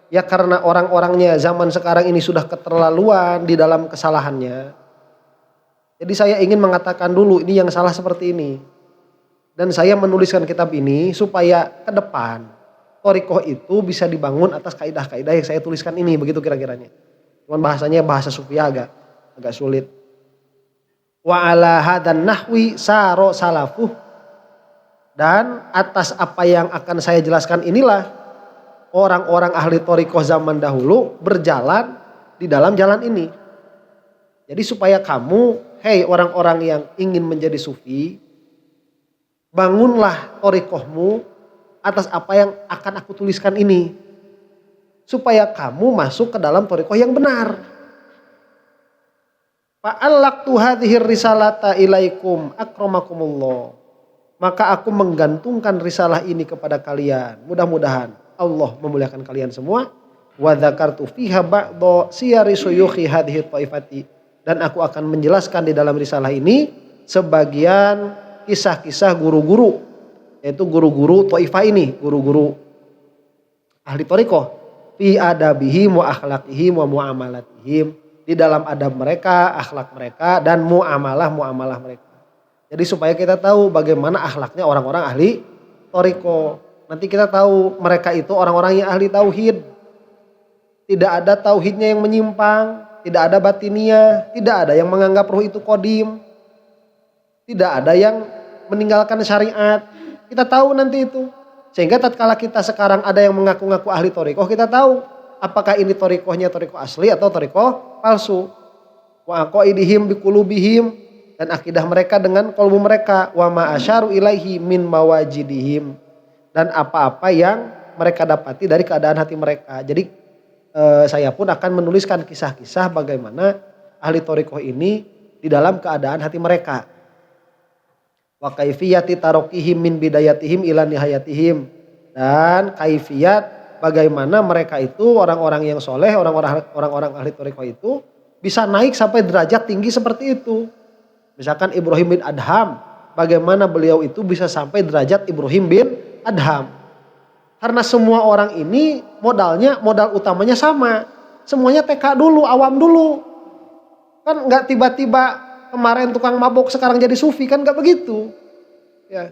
Ya karena orang-orangnya zaman sekarang ini sudah keterlaluan di dalam kesalahannya. Jadi saya ingin mengatakan dulu ini yang salah seperti ini. Dan saya menuliskan kitab ini supaya ke depan thariqah itu bisa dibangun atas kaidah-kaidah yang saya tuliskan ini, begitu kira-kiranya. Cuman bahasanya bahasa sufia agak sulit. Wa ala hadan nahwi saro salafuh, dan atas apa yang akan saya jelaskan inilah orang-orang ahli thariqah zaman dahulu berjalan di dalam jalan ini. Jadi supaya kamu, hei orang-orang yang ingin menjadi sufi, bangunlah thariqahmu atas apa yang akan aku tuliskan ini. Supaya kamu masuk ke dalam thariqah yang benar. Fa'allaqtu hadhir risalata ilaikum akramakumullah. Maka aku menggantungkan risalah ini kepada kalian. Mudah-mudahan Allah memuliakan kalian semua. Wa dzakartu fiha ba'dha siyari suyukhi hadhihi taifati. Dan aku akan menjelaskan di dalam risalah ini sebagian kisah-kisah guru-guru, yaitu guru-guru taifah ini, guru-guru ahli thariqah, fi adabihim wa akhlaqihim wa muamalatihim, di dalam adab mereka, akhlak mereka, dan muamalah mereka. Jadi supaya kita tahu bagaimana akhlaknya orang-orang ahli thariqah. Nanti kita tahu mereka itu orang-orang yang ahli tauhid. Tidak ada tauhidnya yang menyimpang, tidak ada batiniyah, tidak ada yang menganggap ruh itu qadim, tidak ada yang meninggalkan syariat. Kita tahu nanti itu. Sehingga tatkala kita sekarang ada yang mengaku-ngaku ahli thariqah, kita tahu apakah ini thariqahnya thariqah asli atau thariqah palsu. Wa aqaidihim biqulubihim, dan akidah mereka dengan qalbu mereka. Wa ma asyaru ilaihi min mawajidihim, dan apa-apa yang mereka dapati dari keadaan hati mereka. Jadi saya pun akan menuliskan kisah-kisah bagaimana ahli thariqah ini di dalam keadaan hati mereka. Wa kaifiyati tarokihim min bidayatihim ila nihayatihim, dan kaifiyat bagaimana mereka itu orang-orang yang soleh, orang-orang ahli thariqah itu bisa naik sampai derajat tinggi seperti itu. Misalkan Ibrahim bin Adham, bagaimana beliau itu bisa sampai derajat Ibrahim bin Adham. Karena semua orang ini modal utamanya sama. Semuanya TK dulu, awam dulu. Kan nggak tiba-tiba kemarin tukang mabok sekarang jadi sufi, kan nggak begitu. Ya,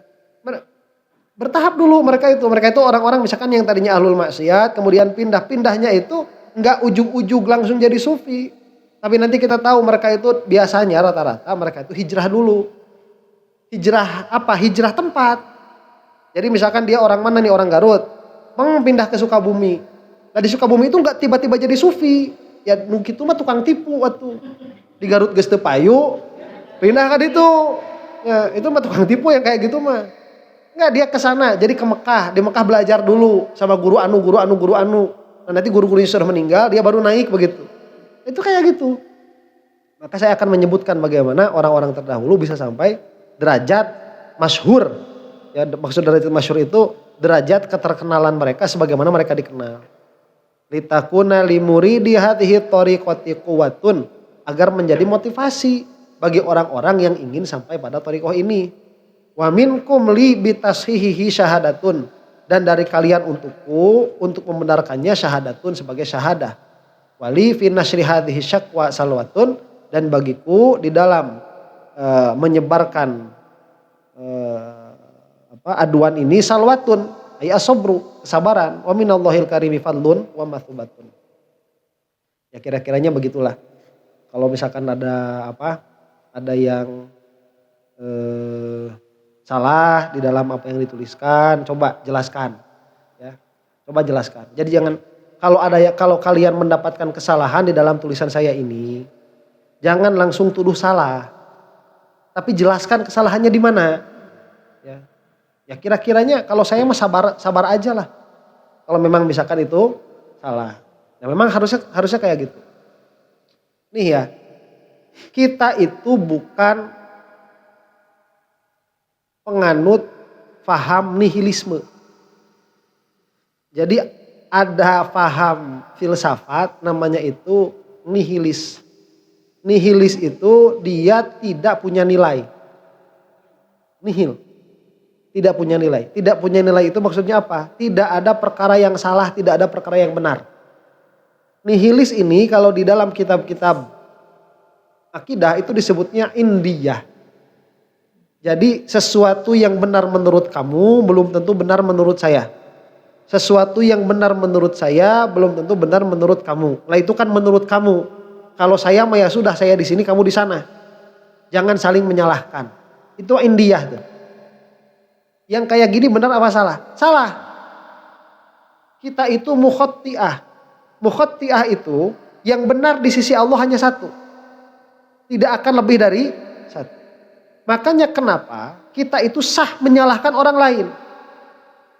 Bertahap dulu mereka itu. Mereka itu orang-orang misalkan yang tadinya ahlul maksiat, kemudian pindahnya itu enggak ujug-ujug langsung jadi sufi. Tapi nanti kita tahu mereka itu biasanya rata-rata mereka itu hijrah dulu. Hijrah apa? Hijrah tempat. Jadi misalkan dia orang mana nih, orang Garut, pindah ke Sukabumi. Nah di Sukabumi itu enggak tiba-tiba jadi sufi. Ya mungkin itu mah tukang tipu waktu. Di Garut geus teu payu, pindah ke ditu. Ya itu mah tukang tipu yang kayak gitu mah. Enggak, dia ke sana, jadi ke Mekah. Di Mekah belajar dulu sama guru anu. Nah, nanti guru-gurunya sudah meninggal, dia baru naik begitu. Itu kayak gitu. Maka saya akan menyebutkan bagaimana orang-orang terdahulu bisa sampai derajat masyhur. Ya, maksud derajat masyhur itu derajat keterkenalan mereka sebagaimana mereka dikenal. Litakuna limuridi hadhihi thariqati quwwatun, agar menjadi motivasi bagi orang-orang yang ingin sampai pada thariqah ini. Wa minkum li bitashihihi syahadatun, dan dari kalian untukku untuk membenarkannya syahadatun sebagai syahadah. Wali fi nasri hadhihi syaqwa salwatun, dan bagiku di dalam menyebarkan aduan ini salwatun ay asobru, kesabaran. Wa minallahil karimi fadlun wa mathubatun. Ya kira-kiranya begitulah. Kalau misalkan ada yang salah di dalam apa yang dituliskan, coba jelaskan, ya. Coba jelaskan. Jadi jangan kalau kalian mendapatkan kesalahan di dalam tulisan saya ini, jangan langsung tuduh salah, tapi jelaskan kesalahannya di mana. Ya kira-kiranya kalau saya mah sabar aja lah. Kalau memang misalkan itu salah, ya memang harusnya kayak gitu. Nih ya, kita itu bukan penganut faham nihilisme. Jadi ada faham filsafat namanya itu nihilis. Nihilis itu dia tidak punya nilai. Nihil. Tidak punya nilai. Tidak punya nilai itu maksudnya apa? Tidak ada perkara yang salah, tidak ada perkara yang benar. Nihilis ini kalau di dalam kitab-kitab akidah itu disebutnya indiyah. Jadi sesuatu yang benar menurut kamu belum tentu benar menurut saya. Sesuatu yang benar menurut saya belum tentu benar menurut kamu. Lah itu kan menurut kamu. Kalau saya mah ya sudah, saya di sini kamu di sana. Jangan saling menyalahkan. Itu indiyah tuh. Yang kayak gini benar apa salah? Salah. Kita itu mukhotti'ah. Mukhotti'ah itu yang benar di sisi Allah hanya satu. Tidak akan lebih dari satu. Makanya kenapa kita itu sah menyalahkan orang lain.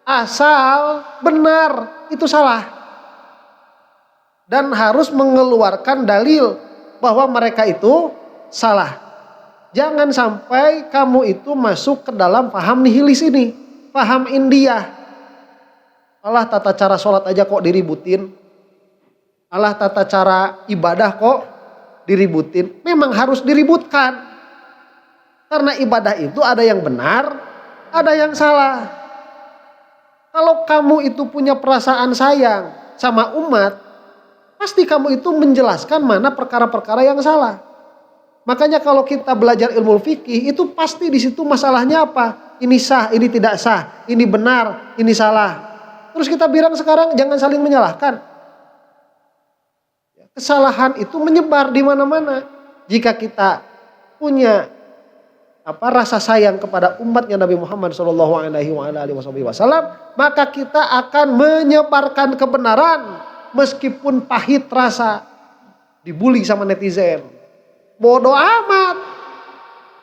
Asal benar itu salah. Dan harus mengeluarkan dalil bahwa mereka itu salah. Jangan sampai kamu itu masuk ke dalam paham nihilis ini. Paham indiyah. Allah tata cara sholat aja kok diributin. Allah tata cara ibadah kok diributin. Memang harus diributkan. Karena ibadah itu ada yang benar, ada yang salah. Kalau kamu itu punya perasaan sayang sama umat, pasti kamu itu menjelaskan mana perkara-perkara yang salah. Makanya kalau kita belajar ilmu fikih, itu pasti di situ masalahnya apa? Ini sah, ini tidak sah, ini benar, ini salah. Terus kita bilang sekarang jangan saling menyalahkan. Kesalahan itu menyebar di mana-mana. Jika kita punya rasa sayang kepada umatnya Nabi Muhammad SAW, maka kita akan menyebarkan kebenaran meskipun pahit rasa, dibully sama netizen, bodoh amat,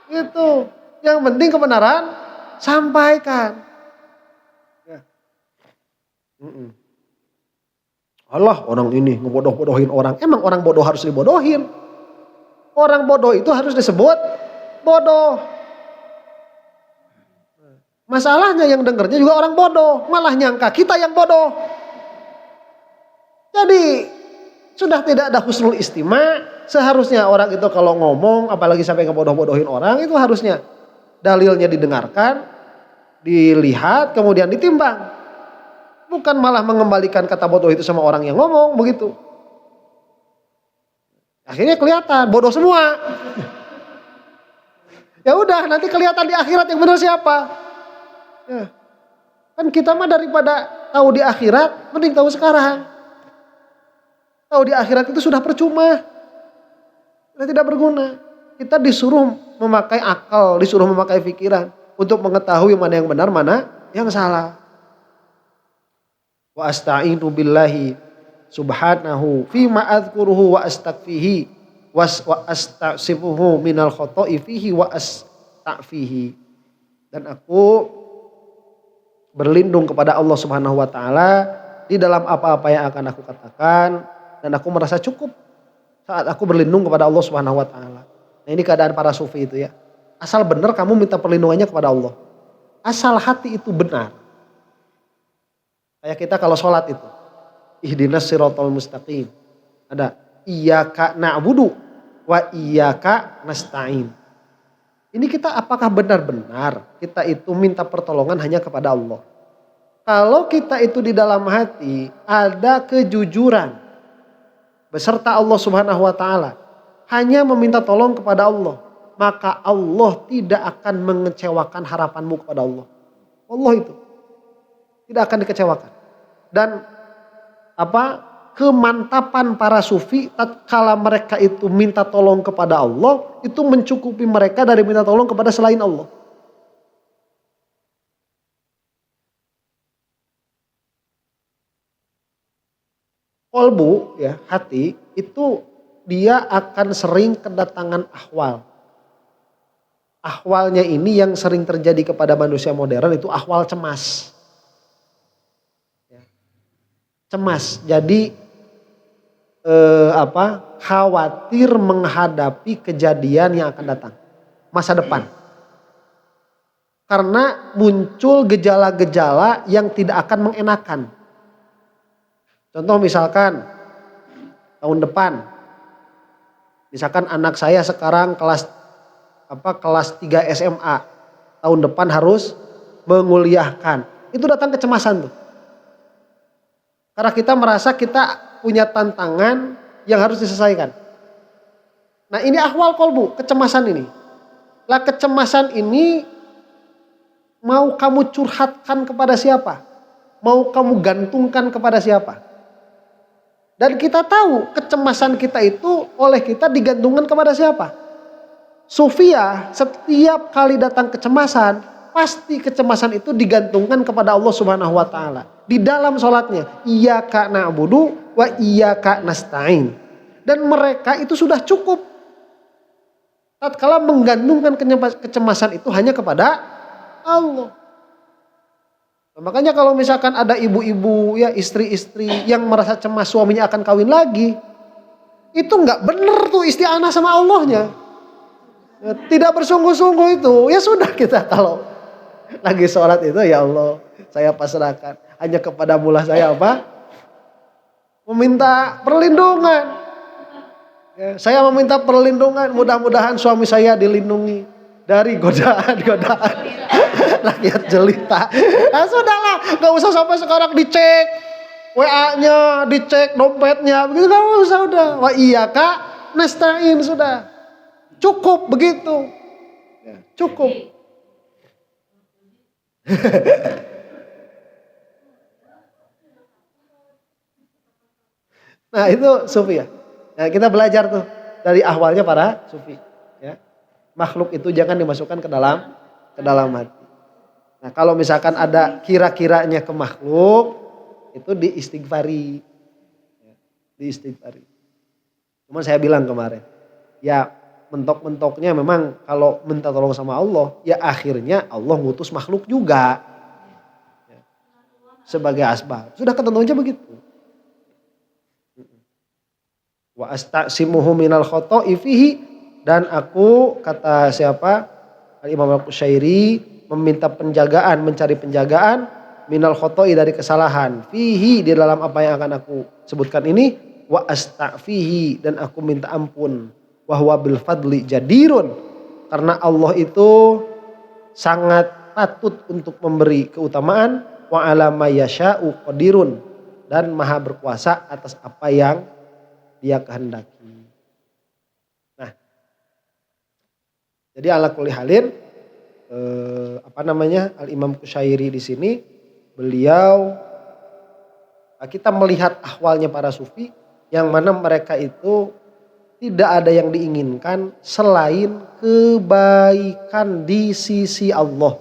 gitu. Yang penting kebenaran sampaikan. Ya. Allah, orang ini ngebodoh-bodohin orang. Emang orang bodoh harus dibodohin? Orang bodoh itu harus disebut bodoh. Masalahnya yang dengernya juga orang bodoh, malah nyangka kita yang bodoh. Jadi sudah tidak ada husnul istima. Seharusnya orang itu kalau ngomong, apalagi sampai ngebodoh-bodohin orang, itu harusnya dalilnya didengarkan, dilihat, kemudian ditimbang. Bukan malah mengembalikan kata bodoh itu sama orang yang ngomong begitu. Akhirnya kelihatan bodoh semua. Ya udah, nanti kelihatan di akhirat yang benar siapa. Ya. Kan kita mah daripada tahu di akhirat, mending tahu sekarang. Tahu di akhirat itu sudah percuma. Sudah tidak berguna. Kita disuruh memakai akal, disuruh memakai pikiran untuk mengetahui mana yang benar, mana yang salah. Wa asta'inu billahi subhanahu fima adzkuruhu wa astakfihi wa astasifuhu minal khoto'i fihi wa astafihi. Dan aku berlindung kepada Allah Subhanahu wa taala di dalam apa-apa yang akan aku katakan, dan aku merasa cukup saat aku berlindung kepada Allah Subhanahu wa taala. Nah, ini keadaan para sufi itu ya. Asal benar kamu minta perlindungannya kepada Allah. Asal hati itu benar. Kayak kita kalau sholat itu, ihdinas siratal mustaqim. Ada iyyaka na'budu wa iyyaka nasta'in. Ini kita apakah benar-benar kita itu minta pertolongan hanya kepada Allah. Kalau kita itu di dalam hati ada kejujuran beserta Allah Subhanahu wa taala, hanya meminta tolong kepada Allah, maka Allah tidak akan mengecewakan harapanmu kepada Allah. Allah itu tidak akan dikecewakan. Dan kemantapan para sufi tatkala mereka itu minta tolong kepada Allah, itu mencukupi mereka dari minta tolong kepada selain Allah. Kolbu ya, hati itu dia akan sering kedatangan ahwal. Ahwalnya ini yang sering terjadi kepada manusia modern itu ahwal cemas. Cemas. Jadi khawatir menghadapi kejadian yang akan datang, masa depan. Karena muncul gejala-gejala yang tidak akan mengenakan. Contoh misalkan tahun depan, misalkan anak saya sekarang kelas 3 SMA, tahun depan harus menguliahkan. Itu datang kecemasan tuh. Karena kita merasa kita punya tantangan yang harus diselesaikan. Nah, ini ahwal kolbu, kecemasan ini. Lah kecemasan ini mau kamu curhatkan kepada siapa? Mau kamu gantungkan kepada siapa? Dan kita tahu kecemasan kita itu oleh kita digantungkan kepada siapa? Sufia setiap kali datang kecemasan, pasti kecemasan itu digantungkan kepada Allah Subhanahu wa taala. Di dalam sholatnya, iyyaka na'budu wa iyyaka nasta'in. Dan mereka itu sudah cukup. Tatkala menggantungkan kecemasan itu hanya kepada Allah. Nah, makanya kalau misalkan ada ibu-ibu ya, istri-istri yang merasa cemas suaminya akan kawin lagi, itu nggak bener tuh isti'anah sama Allahnya. Ya, tidak bersungguh-sungguh itu. Ya sudah, kita kalau lagi sholat itu, ya Allah saya pasrahkan hanya kepadamu lah saya meminta perlindungan. Ya, saya meminta perlindungan, mudah-mudahan suami saya dilindungi dari godaan-godaan rakyat jelita. Nah sudahlah, gak usah sampai sekarang dicek WA-nya, dicek dompetnya, begitu gak usah, udah. Wa iyyaka nasta'in, sudah. Cukup begitu. Ya, cukup. Nah itu sufi ya. Nah kita belajar tuh dari ahwalnya para sufi. Ya. Makhluk itu jangan dimasukkan ke dalam hati. Nah kalau misalkan ada kira-kiranya ke makhluk, itu diistighfari. Ya, diistighfari. Cuman saya bilang kemarin, ya mentok-mentoknya memang kalau minta tolong sama Allah, ya akhirnya Allah ngutus makhluk juga. Ya, sebagai asbab. Sudah ketentuannya begitu. Wa astasimuhu minal khoto'i fihi, dan aku, kata siapa? Al-Imam Al-Qushairi, meminta penjagaan, mencari penjagaan minal khoto'i, dari kesalahan, fihi, di dalam apa yang akan aku sebutkan ini, wa astaghfihi, dan aku minta ampun, wa huwa bil fadli jadirun, karena Allah itu sangat patut untuk memberi keutamaan, wa ala ma yasha'u qadirun, dan maha berkuasa atas apa yang dia kehendaki. Nah, jadi ala kulli halin Al-Imam Qushairi di sini beliau, kita melihat ahwalnya para sufi yang mana mereka itu tidak ada yang diinginkan selain kebaikan di sisi Allah.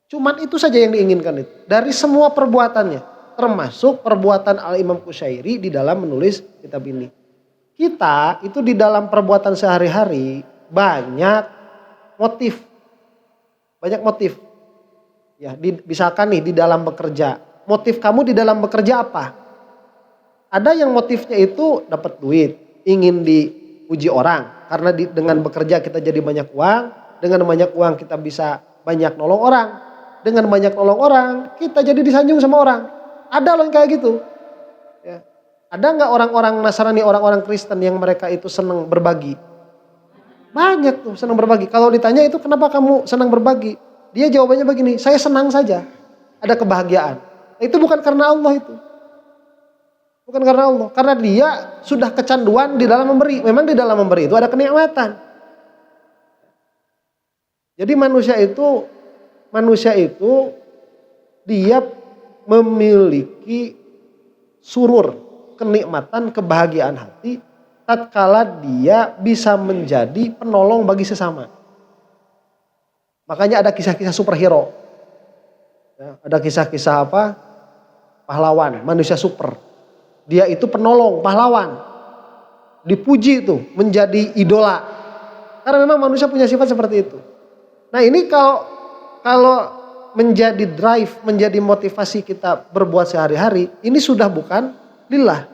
Cuman itu saja yang diinginkan itu. Dari semua perbuatannya. Termasuk perbuatan Al-Imam Qushairi di dalam menulis kitab ini. Kita itu di dalam perbuatan sehari-hari banyak motif. Banyak motif. Ya, misalkan nih di dalam bekerja. Motif kamu di dalam bekerja apa? Ada yang motifnya itu dapat duit. Ingin dipuji orang. Karena dengan bekerja kita jadi banyak uang. Dengan banyak uang kita bisa banyak nolong orang. Dengan banyak nolong orang kita jadi disanjung sama orang. Ada loh yang kayak gitu. Ya. Ada nggak orang-orang Nasrani, orang-orang Kristen yang mereka itu senang berbagi? Banyak tuh senang berbagi. Kalau ditanya itu kenapa kamu senang berbagi? Dia jawabannya begini, saya senang saja. Ada kebahagiaan. Itu bukan karena Allah itu. Bukan karena Allah. Karena dia sudah kecanduan di dalam memberi. Memang di dalam memberi itu ada kenikmatan. Jadi manusia itu dia memiliki surur, kenikmatan, kebahagiaan hati tatkala dia bisa menjadi penolong bagi sesama. Makanya ada kisah-kisah superhero. Ya, ada kisah-kisah apa? Pahlawan, manusia super. Dia itu penolong, pahlawan. Dipuji itu, menjadi idola. Karena memang manusia punya sifat seperti itu. Nah ini kalau menjadi drive, menjadi motivasi kita berbuat sehari-hari, ini sudah bukan lillah.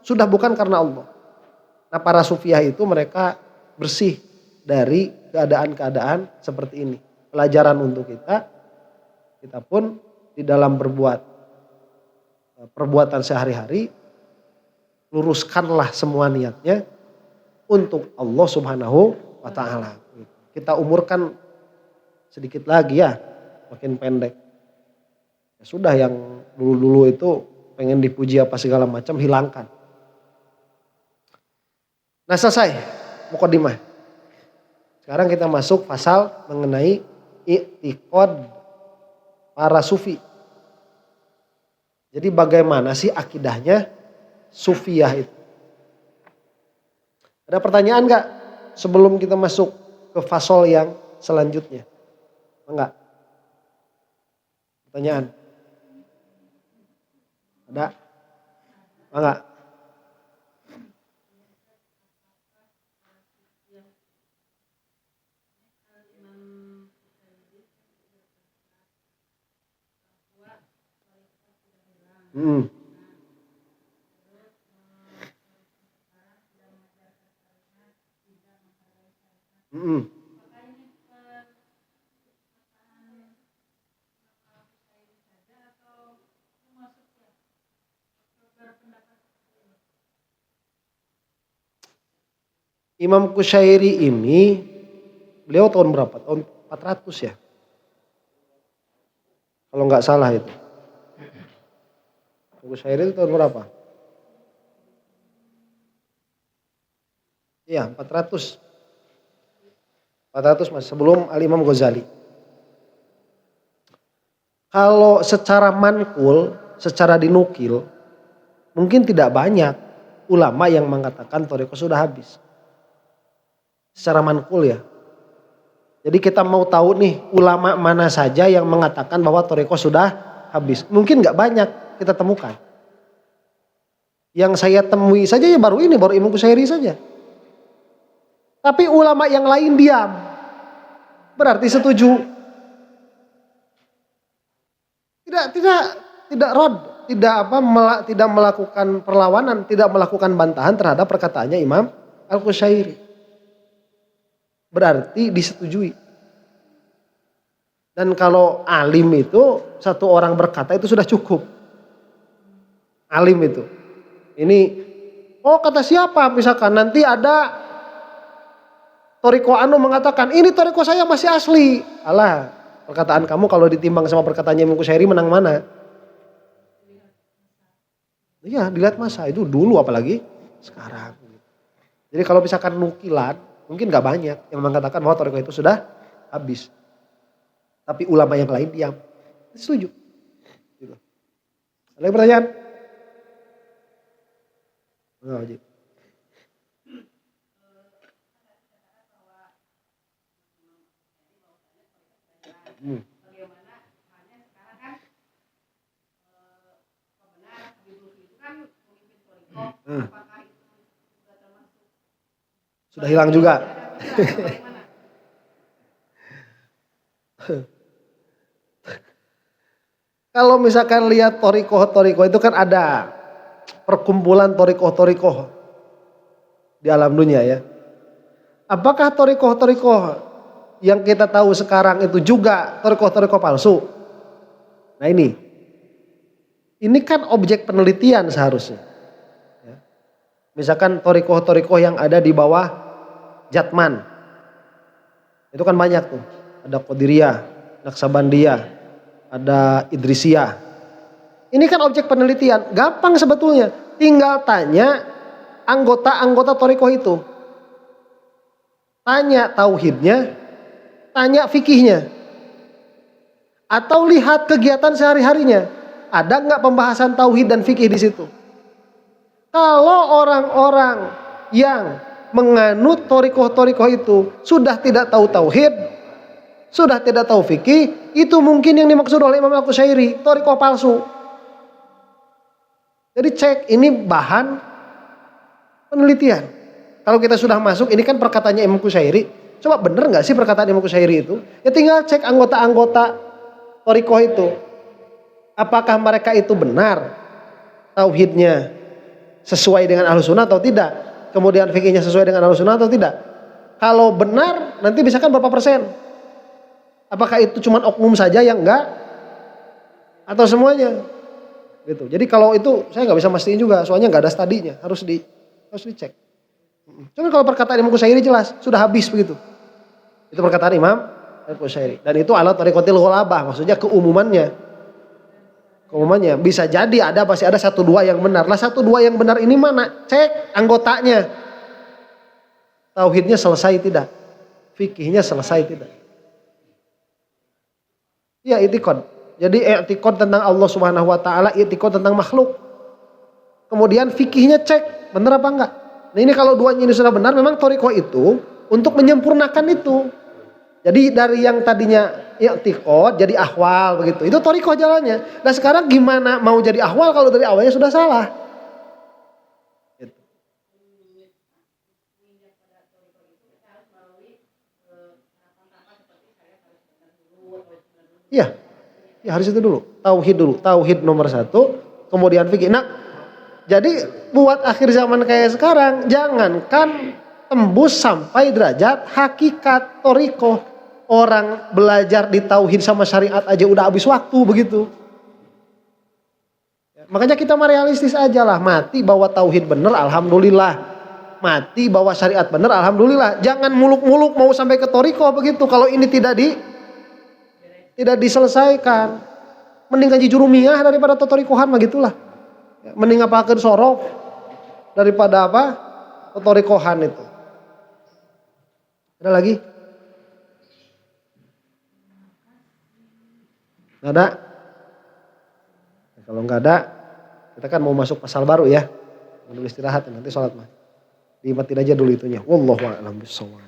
Sudah bukan karena Allah. Nah para sufiah itu mereka bersih dari keadaan-keadaan seperti ini. Pelajaran untuk kita pun di dalam berbuat perbuatan sehari-hari, luruskanlah semua niatnya untuk Allah Subhanahu wa ta'ala. Kita umurkan sedikit lagi ya, makin pendek. Ya sudah yang dulu-dulu itu pengen dipuji apa segala macam hilangkan. Nah selesai mukadimah. Sekarang kita masuk pasal mengenai i'tiqad para sufi. Jadi bagaimana sih akidahnya sufiyah itu? Ada pertanyaan nggak sebelum kita masuk ke fasal yang selanjutnya? Enggak? Pertanyaan? Ada? Enggak? Imam Qushairi ini beliau tahun berapa? Tahun 400 ya? Kalau nggak salah itu. Qushairi itu tahun berapa? Iya 400. 400 mas, sebelum Al-Imam Ghazali. Kalau secara mankul, secara dinukil, mungkin tidak banyak ulama yang mengatakan thariqah sudah habis. Secara mankul ya. Jadi kita mau tahu nih ulama mana saja yang mengatakan bahwa thariqah sudah habis. Mungkin nggak banyak kita temukan. Yang saya temui saja ya baru Imam Qushairi saja. Tapi ulama yang lain diam. Berarti setuju. Tidak rod, tidak melakukan perlawanan, tidak melakukan bantahan terhadap perkataannya Imam Al-Qushairi. Berarti disetujui. Dan kalau alim itu satu orang berkata itu sudah cukup. Alim itu. Ini kata siapa misalkan nanti ada Thariqah anu mengatakan ini thariqah saya masih asli. Alah, perkataan kamu kalau ditimbang sama perkataannya Imam Qushairi menang mana? Iya, dilihat masa itu dulu apalagi sekarang. Jadi kalau misalkan nukilan, mungkin gak banyak yang mengatakan bahwa thariqah itu sudah habis. Tapi ulama yang lain diam. setuju. Gitu. Ada pertanyaan? Enggak, Haji. Sudah hilang juga. Kalau misalkan lihat torikoh itu kan ada perkumpulan torikoh di alam dunia ya. Apakah torikoh yang kita tahu sekarang itu juga torikoh palsu? Nah ini kan objek penelitian seharusnya. Ya. Misalkan torikoh yang ada di bawah Jatman, itu kan banyak tuh. Ada Qadiriyah, Naksabandiyah, ada Idrisiyah. Ini kan objek penelitian, gampang sebetulnya. Tinggal tanya anggota-anggota torikoh itu. Tanya tauhidnya, tanya fikihnya. Atau lihat kegiatan sehari-harinya. Ada nggak pembahasan tauhid dan fikih di situ? Kalau orang-orang yang menganut torikoh itu sudah tidak tahu tauhid, sudah tidak tahu fikih, itu mungkin yang dimaksud oleh Imam Al-Qushairi, torikoh palsu. Jadi cek ini bahan penelitian. Kalau kita sudah masuk, ini kan perkataannya Imam Qushairi. Coba bener nggak sih perkataan Imam Qushairi itu? Ya tinggal cek anggota-anggota torikoh itu. Apakah mereka itu benar tauhidnya sesuai dengan Ahlus Sunnah atau tidak? Kemudian fikihnya sesuai dengan Ahlus Sunnah atau tidak? Kalau benar, nanti misalkan berapa persen? Apakah itu cuma oknum saja yang enggak? Atau semuanya? Gitu. Jadi kalau itu saya nggak bisa mastiin juga, soalnya nggak ada studinya, harus dicek. Cuman kalau perkataan Imam Qushairi jelas, sudah habis begitu. Itu perkataan Imam Qushairi. Dan itu ala tariqatil ghalabah, maksudnya keumumannya bisa jadi ada, pasti ada 1-2 yang benar. Lah 1-2 yang benar ini mana? Cek anggotanya. Tauhidnya selesai tidak? Fikihnya selesai tidak? Ya i'tiqad. Jadi i'tiqad tentang Allah Subhanahu wa taala, i'tiqad tentang makhluk. Kemudian fikihnya cek, benar apa enggak? Nah ini kalau duanya ini sudah benar, memang thariqah itu untuk menyempurnakan itu. Jadi dari yang tadinya i'tiqad jadi ahwal begitu. Itu thariqah jalannya. Nah sekarang gimana mau jadi ahwal kalau dari awalnya sudah salah? Gitu. Iya. Ya harus itu dulu. Tauhid nomor 1, kemudian fikih. Nah, jadi buat akhir zaman kayak sekarang, jangankan tembus sampai derajat hakikat thariqah. Orang belajar di tauhid sama syariat aja udah habis waktu begitu. Ya, makanya kita mah realistis aja lah. Mati bawa tauhid bener, alhamdulillah. Mati bawa syariat bener, alhamdulillah. Jangan muluk-muluk mau sampai ke thariqah begitu. Kalau ini tidak diselesaikan, mending ngaji jurumiyah daripada thariqahan mah gitulah. Ya, mending ngapalkeun sorof daripada apa? Thariqahan itu. Ada lagi? Nggak ada? Nah, kalau nggak ada, kita kan mau masuk pasal baru ya. Dulu istirahat nanti sholat mah. Diingetin aja dulu itunya. Wallahu a'lam bishawab.